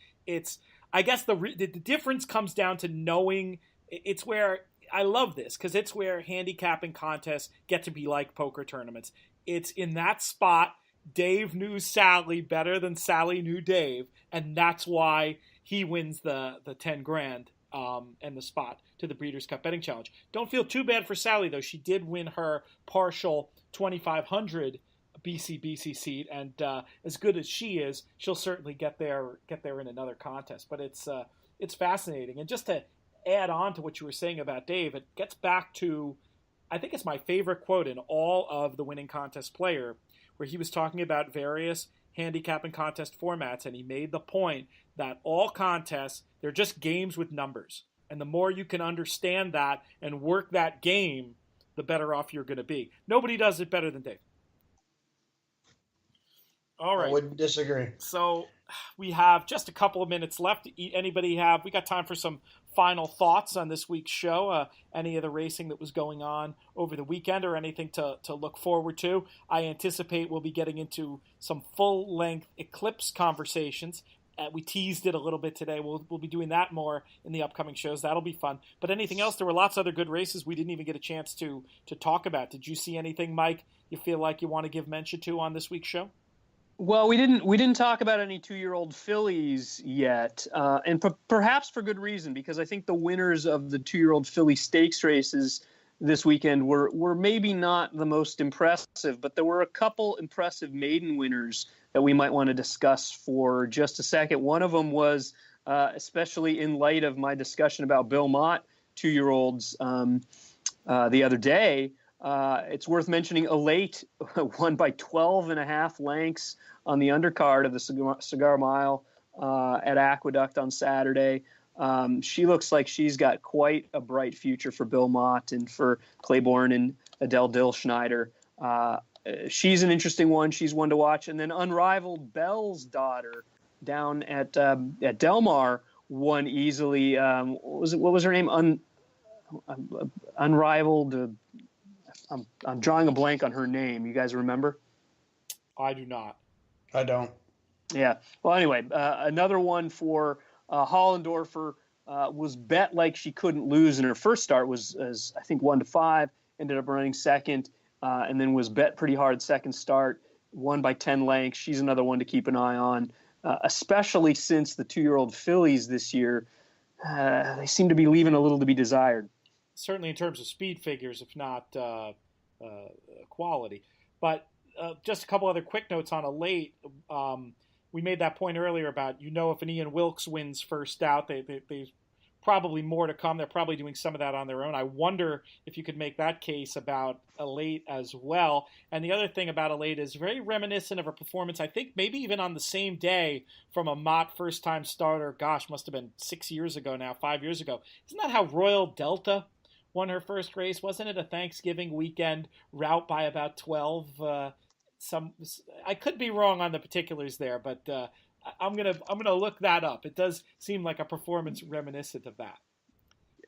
I guess the difference comes down to knowing. It's where I love this, because it's where handicapping contests get to be like poker tournaments. It's in that spot. Dave knew Sally better than Sally knew Dave, and that's why he wins the 10 grand and the spot to the Breeders' Cup Betting Challenge. Don't feel too bad for Sally, though. She did win her partial 2,500 BCBC seat, and as good as she is, she'll certainly get there in another contest. But it's fascinating. And just to add on to what you were saying about Dave, it gets back to, I think it's my favorite quote in all of the Winning Contest Player, where he was talking about various handicapping contest formats, and he made the point that all contests, they're just games with numbers. And the more you can understand that and work that game, the better off you're going to be. Nobody does it better than Dave. All right. I wouldn't disagree. So we have just a couple of minutes left. We got time for some final thoughts on this week's show, any of the racing that was going on over the weekend, or anything to look forward to. I anticipate we'll be getting into some full-length Eclipse conversations. We teased it a little bit today. We'll be doing that more in the upcoming shows. That'll be fun. But anything else? There were lots of other good races we didn't even get a chance to talk about. Did you see anything, Mike, you feel like you want to give mention to on this week's show? Well, we didn't talk about any 2-year-old fillies yet, and perhaps for good reason, because I think the winners of the 2-year-old filly stakes races this weekend were maybe not the most impressive, but there were a couple impressive maiden winners that we might want to discuss for just a second. One of them was, especially in light of my discussion about Bill Mott 2-year-olds the other day. It's worth mentioning Elate won by 12.5 lengths on the undercard of the Cigar Mile at Aqueduct on Saturday. She looks like she's got quite a bright future for Bill Mott and for Claiborne and Adele Dillschneider. She's an interesting one. She's one to watch. And then Unrivaled Bell's daughter down at Del Mar won easily. What was her name? Unrivaled. I'm drawing a blank on her name. You guys remember? I do not. I don't. Yeah. Well, anyway, another one for Hollendorfer was bet like she couldn't lose in her first start. Was I think 1 to 5. Ended up running second, and then was bet pretty hard second start. Won by 10 lengths. She's another one to keep an eye on, especially since the 2-year-old fillies this year they seem to be leaving a little to be desired. Certainly in terms of speed figures, if not quality. But just a couple other quick notes on Elate. We made that point earlier about, if an Ian Wilkes wins first out, there's probably more to come. They're probably doing some of that on their own. I wonder if you could make that case about Elate as well. And the other thing about Elate is very reminiscent of a performance, I think maybe even on the same day, from a Mott first-time starter. Gosh, must have been 6 years ago now, 5 years ago. Isn't that how Royal Delta won her first race? Wasn't it a Thanksgiving weekend route by about 12? I could be wrong on the particulars there, but I'm gonna look that up. It does seem like a performance reminiscent of that.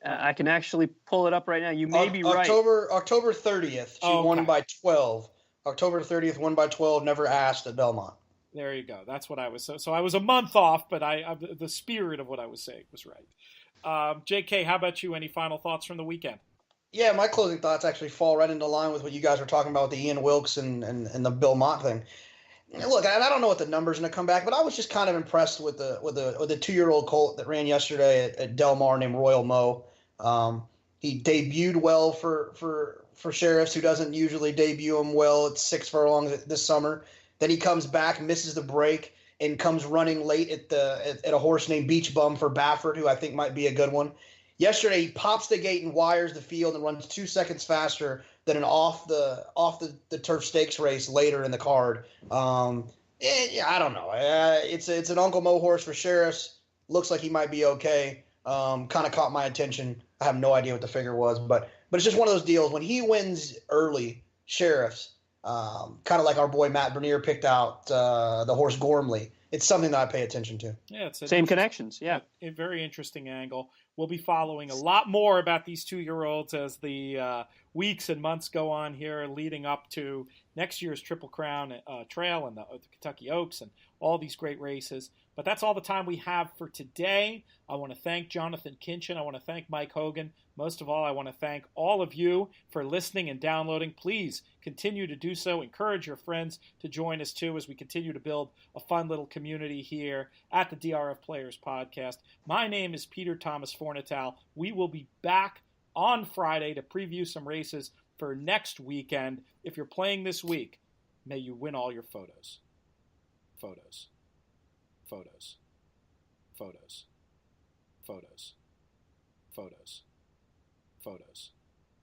I can actually pull it up right now. You may be right. October 30th. She won by 12. October 30th, won by 12. Never asked at Belmont. There you go. That's what I was. So I was a month off, but the spirit of what I was saying was right. J.K., how about you? Any final thoughts from the weekend? Yeah, my closing thoughts actually fall right into line with what you guys were talking about with the Ian Wilkes and the Bill Mott thing. Look, I don't know what the number's going to come back, but I was just kind of impressed with the 2-year-old colt that ran yesterday at Del Mar named Royal Mo. He debuted well for Sheriffs, who doesn't usually debut him well at 6 furlongs this summer. Then he comes back, misses the break, and comes running late at a horse named Beach Bum for Baffert, who I think might be a good one. Yesterday, he pops the gate and wires the field and runs 2 seconds faster than an off the turf stakes race later in the card. I don't know. It's an Uncle Mo horse for Sheriffs. Looks like he might be okay. Kind of caught my attention. I have no idea what the figure was, but it's just one of those deals. When he wins early, Sheriffs, kind of like our boy Matt Bernier picked out the horse Gormley. It's something that I pay attention to. Yeah, it's same connections. Yeah, a very interesting angle. We'll be following a lot more about these 2-year-olds as the weeks and months go on here, leading up to next year's Triple Crown Trail and the Kentucky Oaks and all these great races. But that's all the time we have for today. I want to thank Jonathan Kinchin. I want to thank Mike Hogan. Most of all, I want to thank all of you for listening and downloading. Please continue to do so. Encourage your friends to join us too as we continue to build a fun little community here at the DRF Players Podcast. My name is Peter Thomas Fornatale. We will be back on Friday to preview some races for next weekend. If you're playing this week, may you win all your photos. Photos. Photos. Photos. Photos. Photos. Photos.